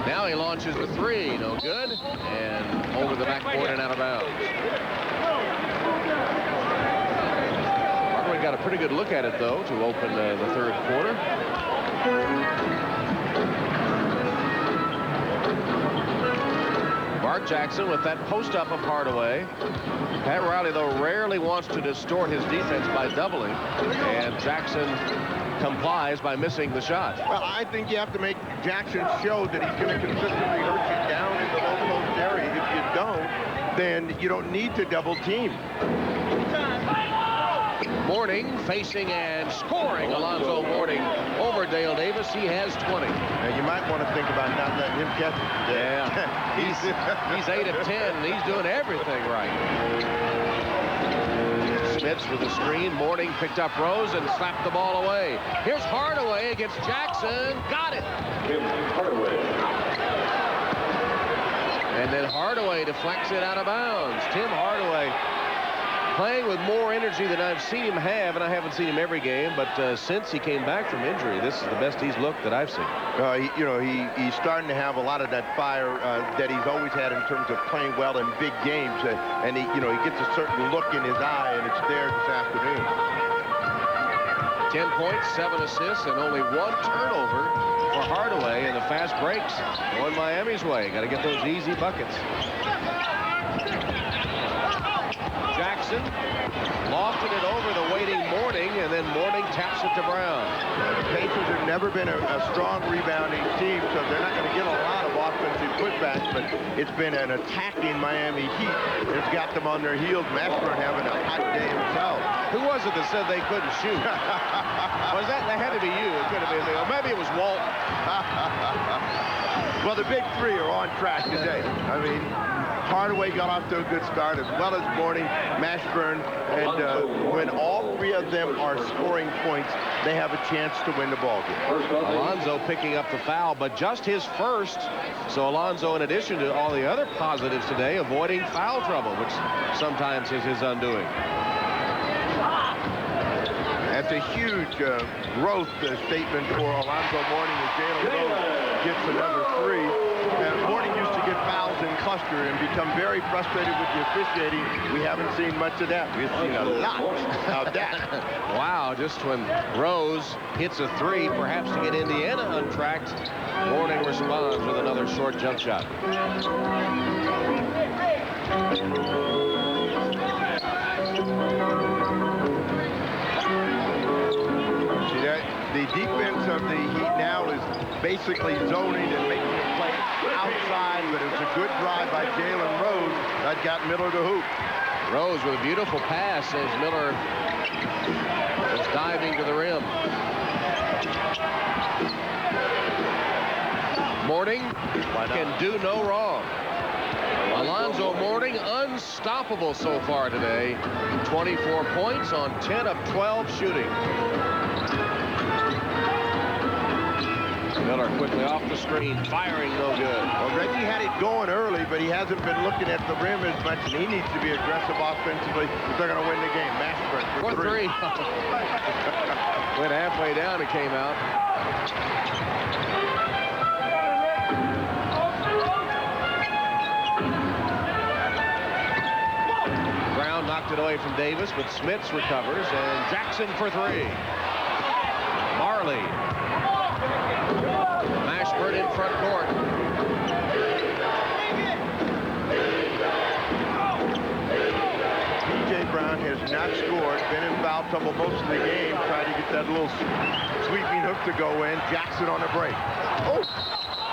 B: Now he launches the 3, no good, and over the backboard and out of bounds. Hardaway got a pretty good look at it, though, to open the third quarter. Mark Jackson with that post-up of Hardaway. Pat Riley, though, rarely wants to distort his defense by doubling, and Jackson complies by missing the shot.
A: Well, I think you have to make Jackson show that he's going to consistently hurt you down in the low post area. If you don't, then you don't need to double team.
B: Mourning facing and scoring. Alonzo Mourning over Dale Davis. He has 20.
A: Now, you might want to think about not letting him catch it today.
B: Yeah. he's 8 of 10, and he's doing everything right. Smits with the screen. Mourning picked up Rose and slapped the ball away. Here's Hardaway against Jackson. Got it. And then Hardaway deflects it out of bounds. Tim Hardaway playing with more energy than I've seen him have, and I haven't seen him every game, but since he came back from injury, this is the best he's looked that I've seen.
A: He's starting to have a lot of that fire that he's always had in terms of playing well in big games, and he gets a certain look in his eye, and it's there this afternoon.
B: 10 points, 7 assists, and only 1 turnover for Hardaway, and the fast breaks going Miami's way. Got to get those easy buckets. Jackson lofted it over the waiting Mourning, and then Mourning taps it to Brown.
A: The Pacers have never been a strong rebounding team, so they're not going to get a lot of offensive putbacks, but it's been an attacking Miami Heat that's got them on their heels. Mashburn having a hot day himself.
B: Who was it that said they couldn't shoot? Was that had to be you? It could have been me. Or maybe it was Walton.
A: Well, the big 3 are on track today. I mean, Hardaway got off to a good start, as well as Mourning, Mashburn, and when all 3 of them are scoring points, they have a chance to win the ball game.
B: Alonzo picking up the foul, but just his first. So Alonzo, in addition to all the other positives today, avoiding foul trouble, which sometimes is his undoing.
A: That's a huge growth statement for Alonzo Mourning as Jalen Rose gets another 3. Mourning used to get fouls in cluster and become very frustrated with the officiating. We haven't seen much of that. We've seen a lot of that.
B: Wow, just when Rose hits a 3, perhaps to get Indiana untracked, Mourning responds with another short jump shot.
A: The defense of the Heat now is basically zoning and making a play outside, but it's a good drive by Jalen Rose that got Miller to hoop.
B: Rose with a beautiful pass as Miller was diving to the rim. Mourning can do no wrong. Alonzo Mourning unstoppable so far today. 24 points on 10 of 12 shooting. Miller quickly off the screen, firing no good.
A: Well, Reggie had it going early, but he hasn't been looking at the rim as much, and he needs to be aggressive offensively if they're going to win the game. Mashburn
B: for three. Went halfway down and came out. Brown knocked it away from Davis, but Smits recovers, and Jackson for three. Marley. Mashburn in front court.
A: P.J. Brown has not scored, been in foul trouble most of the game, trying to get that little sweeping hook to go in. Jackson on the break. Oh!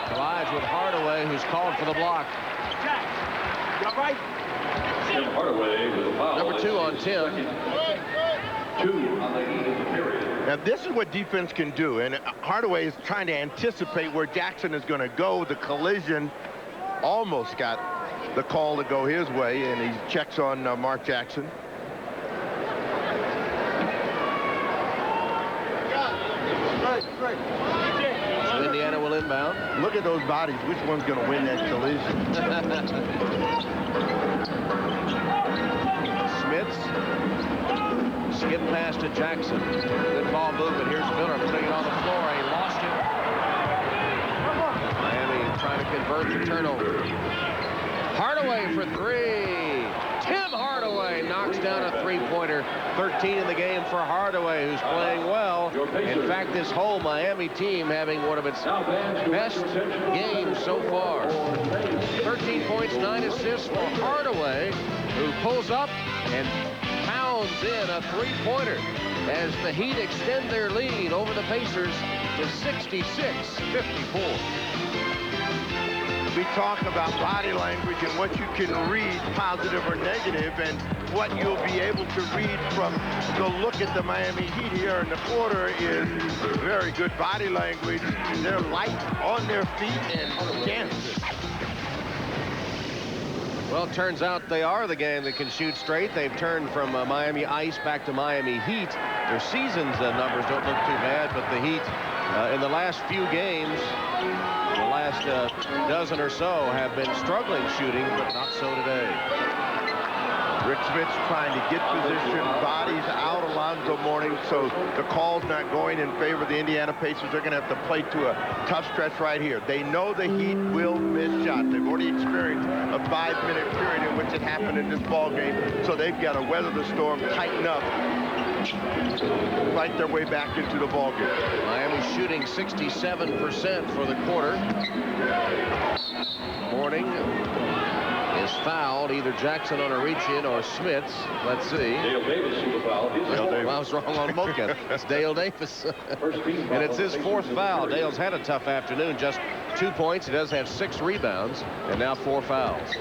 B: Collides with Hardaway, who's called for the block.
C: Tim Hardaway with a foul.
B: Number 2 on Tim.
C: 2 on the Heat in the period.
A: Now, this is what defense can do, and Hardaway is trying to anticipate where Jackson is going to go. The collision almost got the call to go his way, and he checks on Mark Jackson.
B: So Indiana will inbound.
A: Look at those bodies. Which one's going to win that collision?
B: Smits. Skip pass to Jackson. Good ball movement. Here's Miller putting it on the floor. He lost it. Miami trying to convert the turnover. Hardaway for three. Tim Hardaway knocks down a three-pointer. 13 in the game for Hardaway, who's playing well. In fact, this whole Miami team having one of its best games so far. 13 points, 9 assists for Hardaway, who pulls up and pounds in a three-pointer as the Heat extend their lead over the Pacers to 66-54.
A: We talk about body language and what you can read, positive or negative, and what you'll be able to read from the look at the Miami Heat here in the quarter is very good body language. They're light on their feet and dense.
B: Well, it turns out they are the game that can shoot straight. They've turned from Miami Ice back to Miami Heat. Their season's numbers don't look too bad, but the Heat in the last few games, the last dozen or so, have been struggling shooting, but not so today.
A: Rick Smith's trying to get position, bodies out Alonzo Mourning, so the call's not going in favor of the Indiana Pacers. They're going to have to play to a tough stretch right here. They know the Heat will miss shots. They've already experienced a 5-minute period in which it happened in this ball game, so they've got to weather the storm, tighten up, fight their way back into the ball game.
B: Miami shooting 67% for the quarter. Mourning is fouled, either Jackson on a reach-in or Smits. Let's see.
C: Dale Davis with a foul.
B: Well, I was wrong on Mocha. It's Dale Davis. And it's his fourth foul. Dale's had a tough afternoon. Just 2 points. He does have 6 rebounds. And now 4 fouls.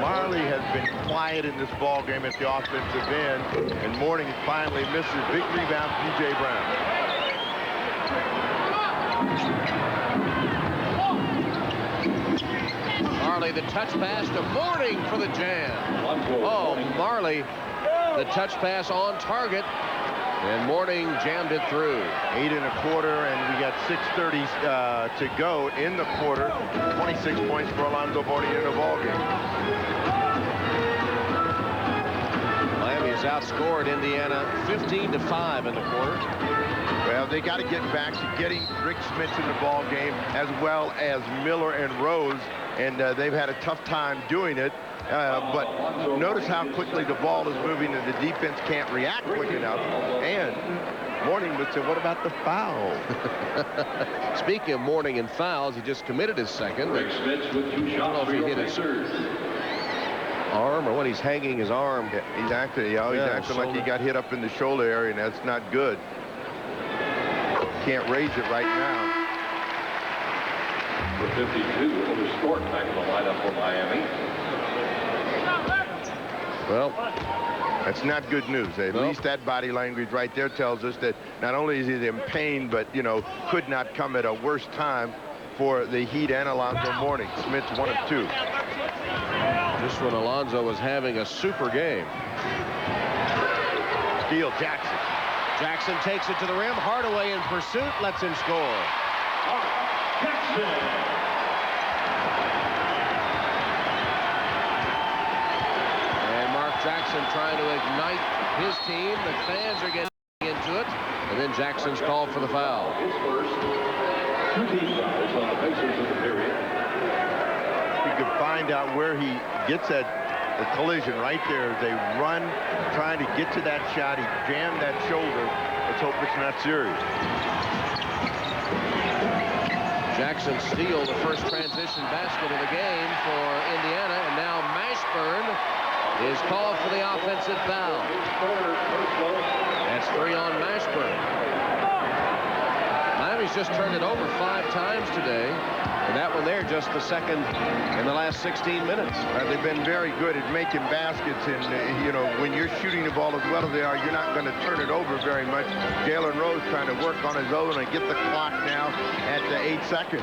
A: Marley has been quiet in this ball game at the offensive end, and Mourning finally misses. Big rebound, P.J. Brown.
B: Marley, the touch pass to Mourning for the jam. Oh, Marley, the touch pass on target, and Mourning jammed it through.
A: 8 1/4, and we got 6:30 to go in the quarter. 26 points for Alonzo Mourning in the ball game.
B: Miami has outscored Indiana 15-5 in the quarter.
A: Well, they got to get back to getting Rick Smith in the ball game, as well as Miller and Rose, and they've had a tough time doing it. But notice how quickly the ball is moving, and the defense can't react quick enough. And Mourning would say, what about the foul?
B: Speaking of Mourning and fouls, he just committed his second.
C: Rick Smits with 2 shots.
B: I don't know if he hit his arm, or when he's hanging his arm.
A: Yeah, he's acting like he got hit up in the shoulder area, and that's not good. Can't raise it right now.
C: For 52, Otis Thornton back in the lineup for Miami.
B: Well,
A: that's not good news. At least that body language right there tells us that not only is he in pain, but, you know, could not come at a worse time for the Heat and Alonzo Mourning. Smith's 1 of 2.
B: Just when Alonzo was having a super game.
A: Steal, Jackson.
B: Jackson takes it to the rim. Hardaway in pursuit, lets him score. And Mark Jackson trying to ignite his team. The fans are getting into it. And then Jackson's called for the foul.
C: His first 2 team fouls on the Pacers in the period.
A: You could find out where he gets that collision right there. They run trying to get to that shot. He jammed that shoulder. Let's hope it's not serious.
B: Jackson steals the first transition basket of the game for Indiana, and now Mashburn is called for the offensive foul. That's 3 on Mashburn. Miami's just turned it over 5 times today, and that one there just the second in the last 16 minutes.
A: They've been very good at making baskets, and you know, when you're shooting the ball as well as they are, you're not going to turn it over very much. Jalen Rose trying to work on his own and get the clock now at the 8 seconds.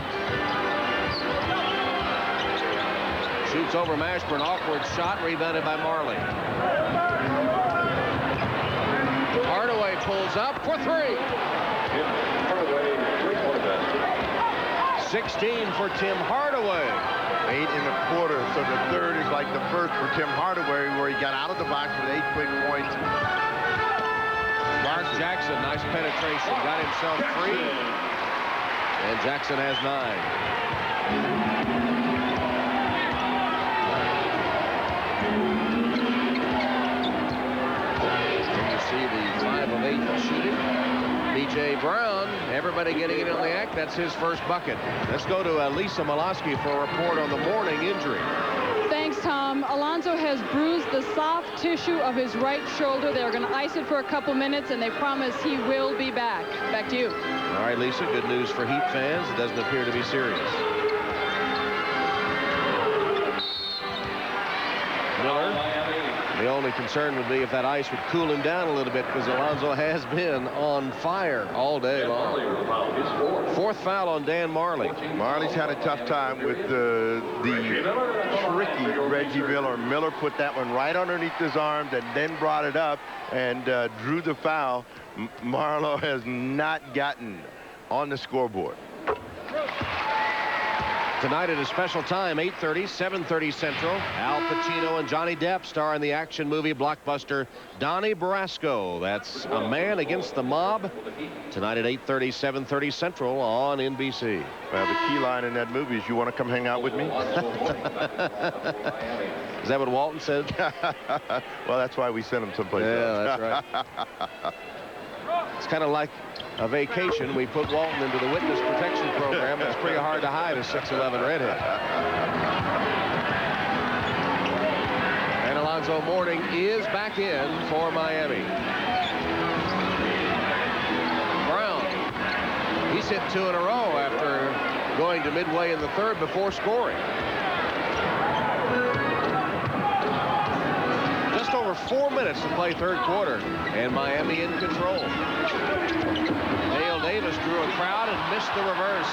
B: Shoots over Mashburn, awkward shot, rebounded by Marley. Hardaway pulls up for 3. 16 for Tim Hardaway.
A: 8 1/4, so the third is like the first for Tim Hardaway, where he got out of the box with 8 quick points.
B: Mark Jackson, nice penetration, got himself free, and Jackson has 9. You see the 5 of 8 shooting. B.J. Brown, everybody getting in on the act. That's his first bucket. Let's go to Lisa Molosky for a report on the Mourning injury.
D: Thanks, Tom. Alonzo has bruised the soft tissue of his right shoulder. They're going to ice it for a couple minutes, and they promise he will be back. Back to you.
B: All right, Lisa, good news for Heat fans. It doesn't appear to be serious. Miller. The only concern would be if that ice would cool him down a little bit, because Alonzo has been on fire all day long. 4th foul on Dan Marley.
A: Marley's had a tough time with the tricky Reggie Miller. Miller put that one right underneath his arms and then brought it up and drew the foul. Marlo has not gotten on the scoreboard.
B: Tonight at a special time, 8:30, 7:30 Central. Al Pacino and Johnny Depp star in the action movie blockbuster Donnie Brasco. That's A Man Against the Mob. Tonight at 8:30, 7:30 Central on NBC.
A: Well, the key line in that movie is, "You want to come hang out with me?"
B: Is that what Walton said?
A: Well, that's why we sent him someplace else.
B: Yeah, that's right. It's kind of like a vacation. We put Walton into the witness protection program. It's pretty hard to hide a 6'11" redhead. And Alonzo Mourning is back in for Miami. Brown, he's hit 2 in a row after going to midway in the 3rd before scoring. Just over 4 minutes to play 3rd quarter, and Miami in control. Dale Davis drew a crowd and missed the reverse.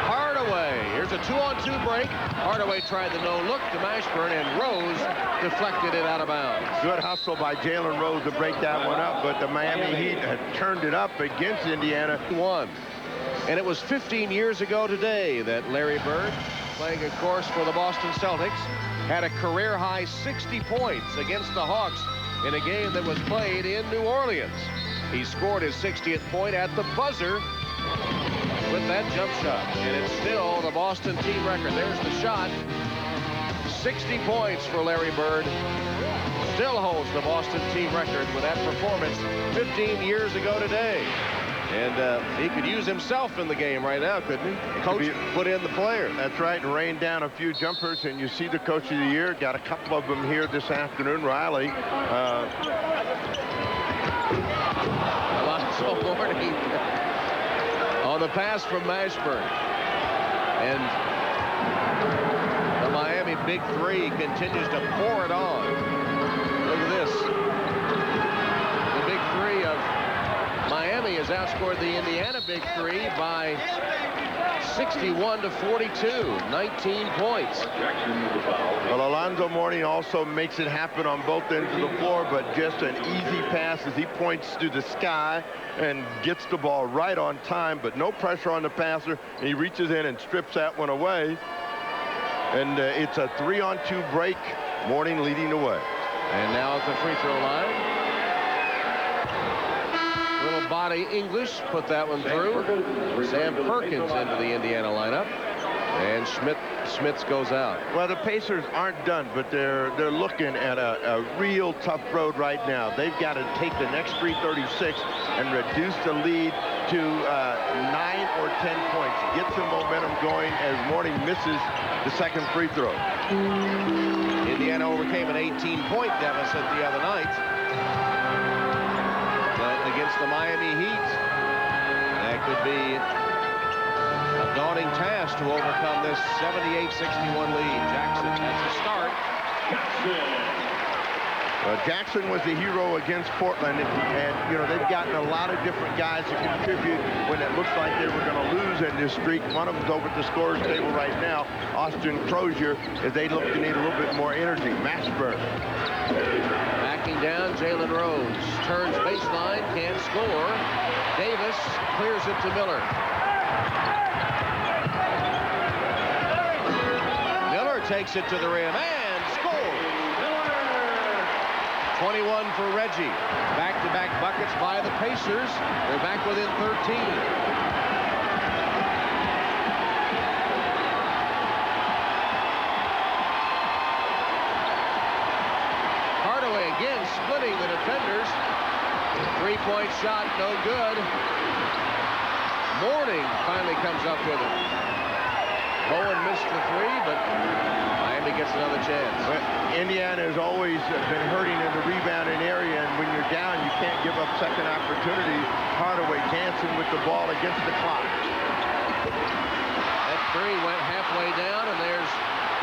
B: Hardaway, here's a 2-on-2 break. Hardaway tried the no-look to Mashburn, and Rose deflected it out of bounds.
A: Good hustle by Jalen Rose to break that one up, but the Miami Heat had turned it up against Indiana.
B: Won. And it was 15 years ago today that Larry Bird, playing, of course, for the Boston Celtics, had a career-high 60 points against the Hawks in a game that was played in New Orleans. He scored his 60th point at the buzzer with that jump shot. And it's still the Boston team record. There's the shot. 60 points for Larry Bird. Still holds the Boston team record with that performance 15 years ago today. And he could use himself in the game right now, couldn't he? Coach put in the player.
A: That's right, and rain down a few jumpers, and you see the Coach of the Year. Got a couple of them here this afternoon. Riley.
B: Alonzo Mourning on the pass from Mashburn. And the Miami big three continues to pour it on. Look at this. The big three of Miami has outscored the Indiana big three by 61 to 42, 19 points.
A: Well, Alonzo Mourning also makes it happen on both ends of the floor, but just an easy pass as he points to the sky and gets the ball right on time, but no pressure on the passer. And he reaches in and strips that one away. And it's a 3-on-2 break. Mourning leading the way.
B: And now at the free throw line. Little body English put that one through. Sam Perkins into the Indiana lineup. And Schmitz goes out.
A: Well, the Pacers aren't done, but they're looking at a real tough road right now. They've got to take the next 3:36 and reduce the lead to 9 or 10 points. Get some momentum going as Mourning misses the second free throw.
B: Indiana overcame an 18-point deficit the other night. But against the Miami Heat, that could be a daunting task to overcome this 78-61 lead. Jackson has the start.
A: Jackson was the hero against Portland, and you know they've gotten a lot of different guys to contribute when it looks like they were going to lose in this streak. One of them's over at the scorer's table right now, Austin Crozier, as they look to need a little bit more energy. Mashburn.
B: Backing down, Jalen Rose turns baseline, can't score. Davis clears it to Miller. Miller takes it to the rim and scores. 21 for Reggie. Back-to-back buckets by the Pacers. They're back within 13. Hardaway again splitting the defenders. Three-point shot, no good. Mourning finally comes up with it. Bowen missed the three, but Miami gets another chance.
A: But Indiana has always been hurting in the rebounding area, and when you're down, you can't give up second opportunities. Hardaway dancing with the ball against the clock.
B: That three went halfway down, and there's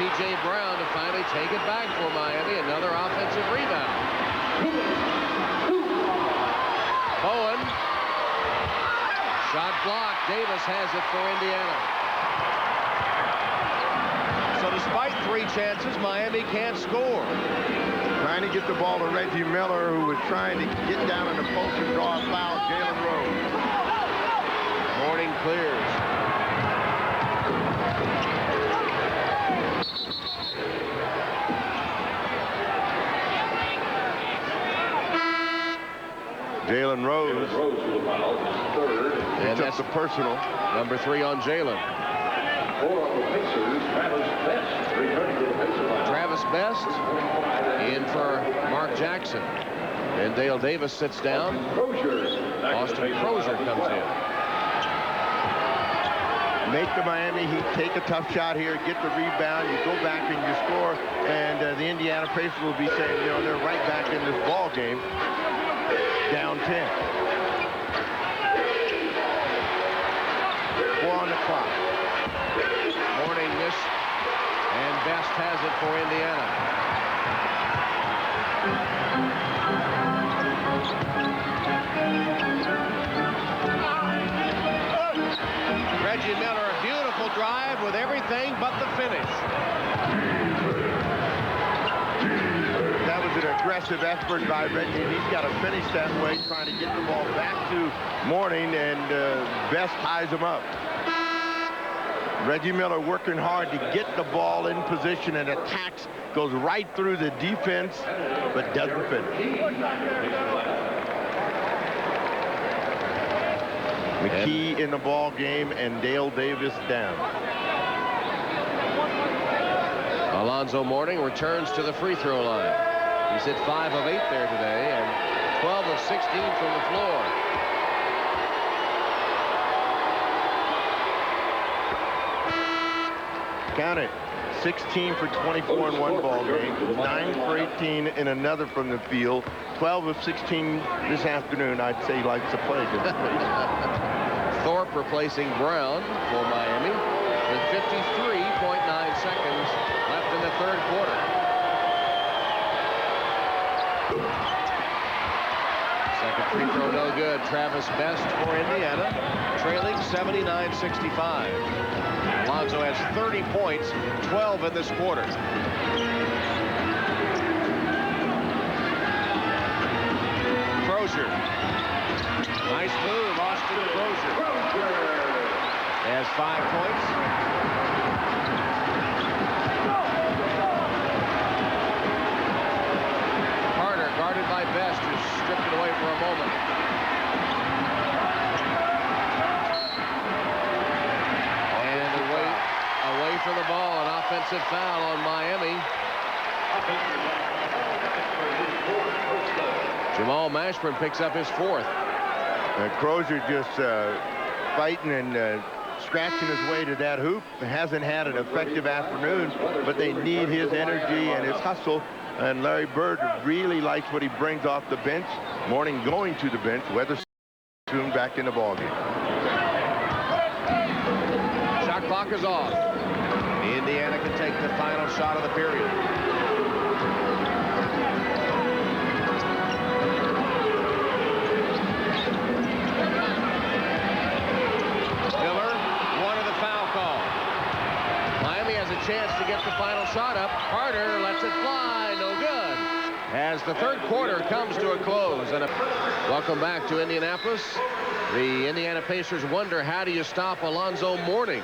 B: P.J. Brown to finally take it back for Miami. Another offensive rebound. Bowen. Shot blocked. Davis has it for Indiana. So despite three chances, Miami can't score.
A: Trying to get the ball to Reggie Miller, who was trying to get down in the post and draw a foul. Jalen Rose.
B: Mourning clears.
A: Jalen Rose.
B: And that's
A: a personal.
B: Number 3 on Jalen. Travis Best in for Mark Jackson. And Dale Davis sits down. Austin Crozier comes in.
A: Make the Miami Heat take a tough shot here, get the rebound, you go back and you score, and the Indiana Pacers will be saying, you know, they're right back in this ball game, down 10. 4 on the clock.
B: Mourning missed, and Best has it for Indiana. Reggie Miller, a beautiful drive with everything but the finish.
A: That was an aggressive effort by Reggie. He's got to finish that way, trying to get the ball back to Mourning, and Best ties him up. Reggie Miller working hard to get the ball in position and attacks, goes right through the defense, but doesn't finish. McKee in the ball game, and Dale Davis down.
B: Alonzo Mourning returns to the free throw line. He's hit 5 of 8 there today, and 12 of 16 from the floor.
A: Count it. 16 for 24 in one ball game, 9 for 18 in another from the field, 12 of 16 this afternoon. I'd say he likes to play.
B: Thorpe replacing Brown for Miami with 53.9 seconds left in the third quarter. Second free throw no good. Travis Best for Indiana, trailing 79-65. Alonzo has 30 points, 12 in this quarter. Crozier. Nice move, Austin Crozier. Has 5 points. Carter guarded by Best, who stripped it away for a moment. Away from the ball, an offensive foul on Miami. Jamal Mashburn picks up his 4th.
A: Crozier just fighting and scratching his way to that hoop. Hasn't had an effective afternoon, but they need his energy and his hustle. And Larry Bird really likes what he brings off the bench. Mourning going to the bench. Weatherspoon back in the ballgame.
B: Shot clock is off. Indiana can take the final shot of the period. Miller wanted the foul call. Miami has a chance to get the final shot up. Carter lets it fly. No good. As the third quarter comes to a close. And welcome back to Indianapolis. The Indiana Pacers wonder, how do you stop Alonzo Mourning?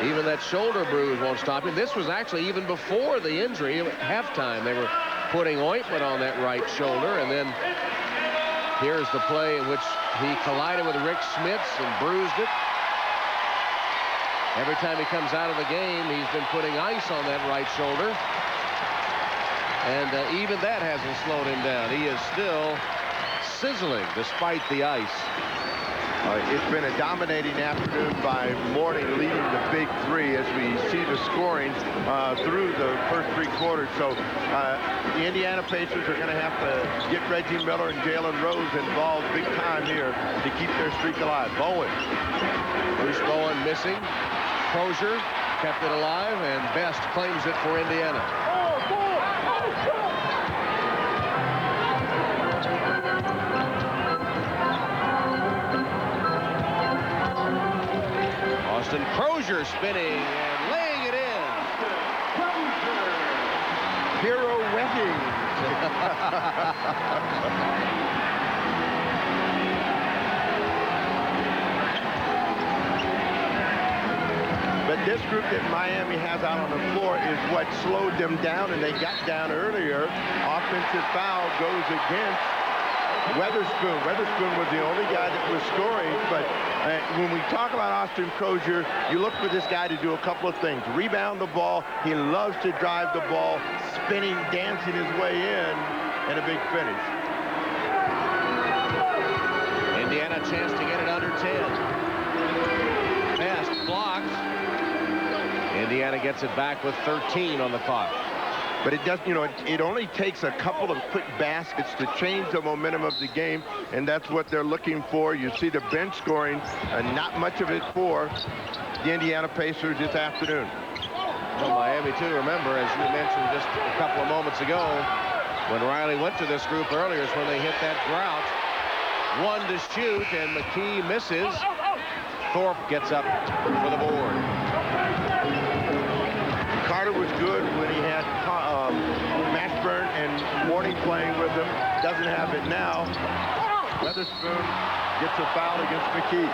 B: Even that shoulder bruise won't stop him. This was actually even before the injury. At halftime, they were putting ointment on that right shoulder. And then here's the play in which he collided with Rick Smits and bruised it. Every time he comes out of the game, he's been putting ice on that right shoulder. And even that hasn't slowed him down. He is still sizzling despite the ice.
A: It's been a dominating afternoon by Mourning, leading the big three as we see the scoring through the first 3 quarters. So the Indiana Pacers are going to have to get Reggie Miller and Jalen Rose involved big time here to keep their streak alive. Bowen.
B: Bruce Bowen missing. Crozier kept it alive, and Best claims it for Indiana. Austin Crozier spinning and laying it in.
A: Pirouetting. But this group that Miami has out on the floor is what slowed them down, and they got down earlier. Offensive foul goes against Weatherspoon. Weatherspoon was the only guy that was scoring, but when we talk about Austin Crozier, you look for this guy to do a couple of things. Rebound the ball. He loves to drive the ball, spinning, dancing his way in, and a big finish.
B: Indiana chance to get it under 10. Best blocks. Indiana gets it back with 13 on the clock.
A: But it doesn't, it only takes a couple of quick baskets to change the momentum of the game, and that's what they're looking for. You see the bench scoring, and not much of it for the Indiana Pacers this afternoon.
B: Well, Miami, too, remember, as you mentioned just a couple of moments ago, when Riley went to this group earlier, is when they hit that drought. 1 to shoot, and McKee misses. Thorpe gets up for the board.
A: Carter was good when he had Mashburn and Mourning playing with him. Doesn't have it now. Weatherspoon gets a foul against McKee.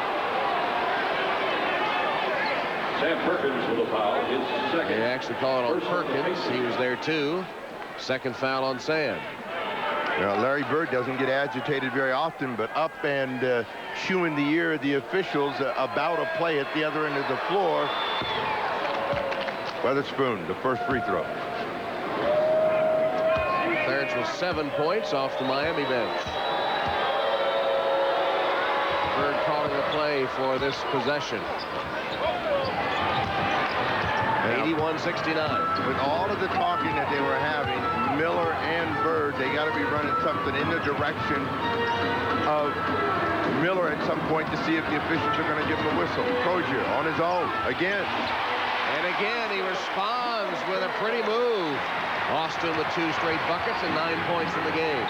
C: Sam Perkins with a foul, his second.
B: They actually call it on Perkins. He was there too. Second foul on Sam.
A: Well, Larry Bird doesn't get agitated very often, but up and chewing the ear of the officials about a play at the other end of the floor. Weatherspoon, the first free throw.
B: Clarence with 7 points off the Miami bench. Bird calling the play for this possession. 81-69.
A: With all of the talking that they were having, Miller and Bird, they got to be running something in the direction of Miller at some point to see if the officials are going to give him a whistle. Crozier on his own again.
B: And again, he responds with a pretty move. Austin with 2 straight buckets and 9 points in the game.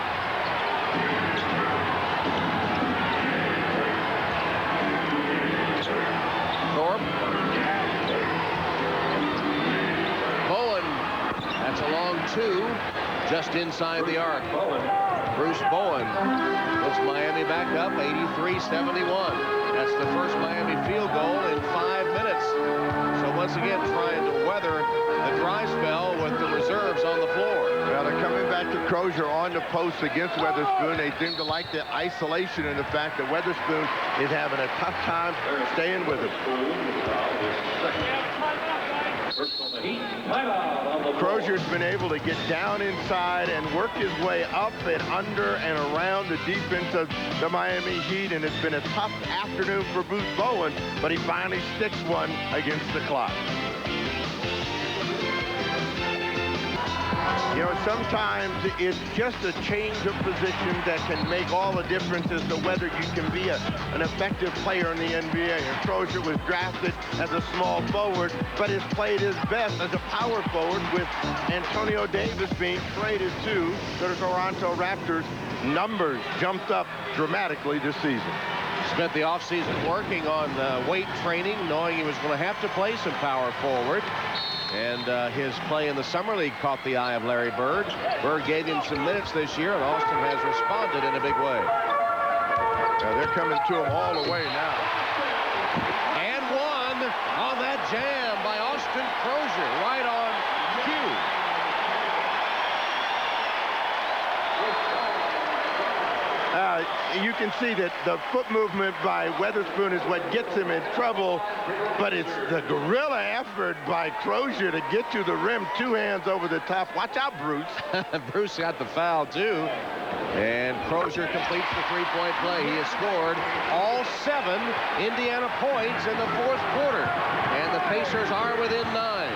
B: Thorpe. Bowen. That's a long 2. Just inside the arc. Bruce Bowen puts Miami back up 83-71. That's the first Miami field goal in 5 minutes. So once again trying to weather the dry spell with the reserves on the floor.
A: Well, they're coming back to Crozier on the post against Weatherspoon. They seem to like the isolation and the fact that Weatherspoon is having a tough time staying with him. Crozier's been able to get down inside and work his way up and under and around the defense of the Miami Heat, and it's been a tough afternoon for Bruce Bowen, but he finally sticks one against the clock. You know, sometimes it's just a change of position that can make all the difference as to whether you can be an effective player in the NBA. And Crozier was drafted as a small forward, but has played his best as a power forward, with Antonio Davis being traded to the Toronto Raptors. Numbers jumped up dramatically this season.
B: Spent the offseason working on weight training, knowing he was going to have to play some power forward. And his play in the Summer League caught the eye of Larry Bird. Bird gave him some minutes this year, and Austin has responded in a big way.
A: Now they're coming to him all the way now.
B: And one on that jam by Austin Crozier, right on cue.
A: You can see that the foot movement by Weatherspoon is what gets him in trouble, but it's the guerrilla effort by Crozier to get to the rim, 2 hands over the top. Watch out, Bruce.
B: Bruce got the foul, too. And Crozier completes the 3-point play. He has scored all 7 Indiana points in the 4th quarter. And the Pacers are within 9.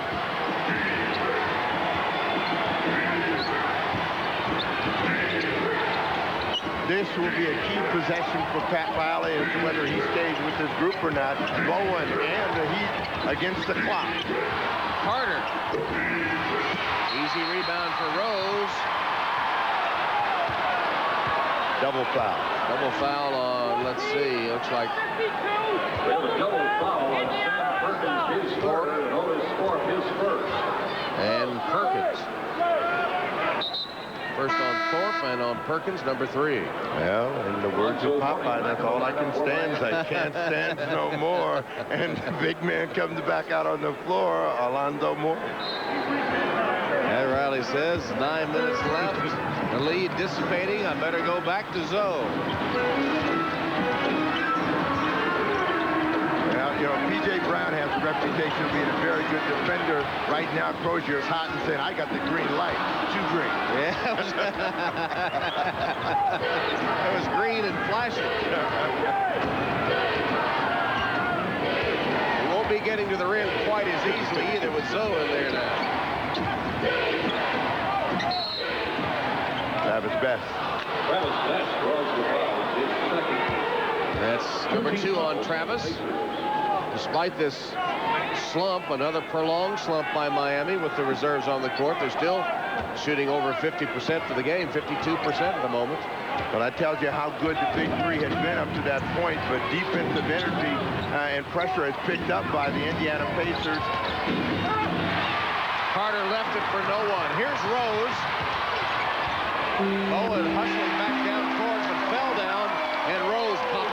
A: This will be a key possession for Pat Riley as to whether he stays with this group or not. Bowen and the Heat against the clock.
B: Carter. Easy rebound for Rose.
A: Double foul.
B: Double foul on, let's see, looks like.
C: We have a double foul on Sam Perkins, his third, and Otis Thorpe, his first.
B: And Perkins. First on Thorpe and on Perkins, number 3.
A: Well, in the words of Popeye, that's all I can stand. I can't stand no more. And the big man comes back out on the floor, Alonzo Mourning.
B: Pat Riley says 9 minutes left. The lead dissipating. I better go back to zone.
A: Well, you know, P.J. Brown has a reputation of being a very good defender. Right now, Crozier is hot and saying, I got the green light. Too green.
B: Yeah. It was green and flashing. He won't be getting to the rim quite as easily either with Zoe in there now.
A: Travis Best.
C: Travis Best draws the foul. His second.
B: That's number 2 on Travis. Despite this slump, another prolonged slump by Miami with the reserves on the court, they're still shooting over 50% for the game, 52% at the moment.
A: Well, that tells you how good the big 3 has been up to that point, but defensive energy and pressure has picked up by the Indiana Pacers.
B: Carter left it for no one. Here's Rose. Bowen hustling back down towards and fell down, and Rose popped